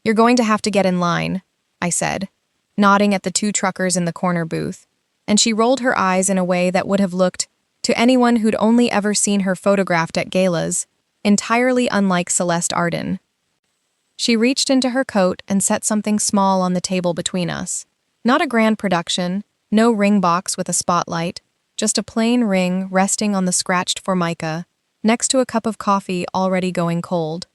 "You're going to have to get in line," I said, nodding at the 2 truckers in the corner booth, and she rolled her eyes in a way that would have looked, to anyone who'd only ever seen her photographed at galas, entirely unlike Celeste Arden. She reached into her coat and set something small on the table between us. Not a grand production, no ring box with a spotlight, just a plain ring resting on the scratched formica, next to a cup of coffee already going cold.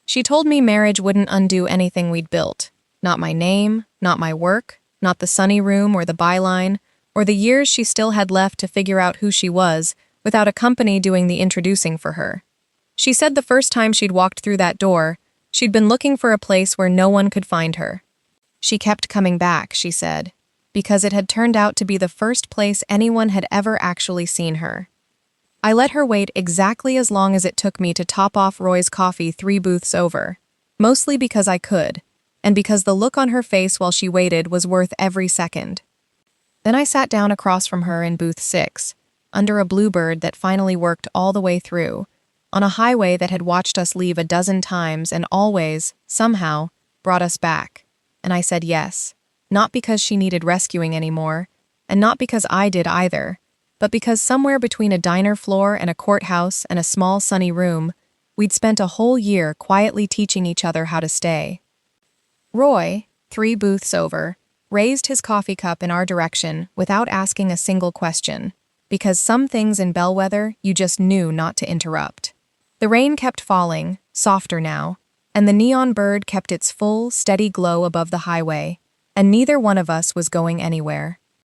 She told me marriage wouldn't undo anything we'd built, Not my name, not my work, not the sunny room or the byline, or the years she still had left to figure out who she was without a company doing the introducing for her. She said the first time she'd walked through that door, she'd been looking for a place where no one could find her. She kept coming back, she said, because it had turned out to be the first place anyone had ever actually seen her. I let her wait exactly as long as it took me to top off Roy's coffee 3 booths over, mostly because I could, and because the look on her face while she waited was worth every second. Then I sat down across from her in booth 6, under a bluebird that finally worked all the way through, on a highway that had watched us leave a dozen times and always, somehow, brought us back. And I said yes, not because she needed rescuing anymore, and not because I did either, but because somewhere between a diner floor and a courthouse and a small sunny room, we'd spent a whole year quietly teaching each other how to stay. Roy, 3 booths over, raised his coffee cup in our direction without asking a single question, because some things in Bellwether you just knew not to interrupt. The rain kept falling, softer now, and the neon bird kept its full, steady glow above the highway, and neither one of us was going anywhere.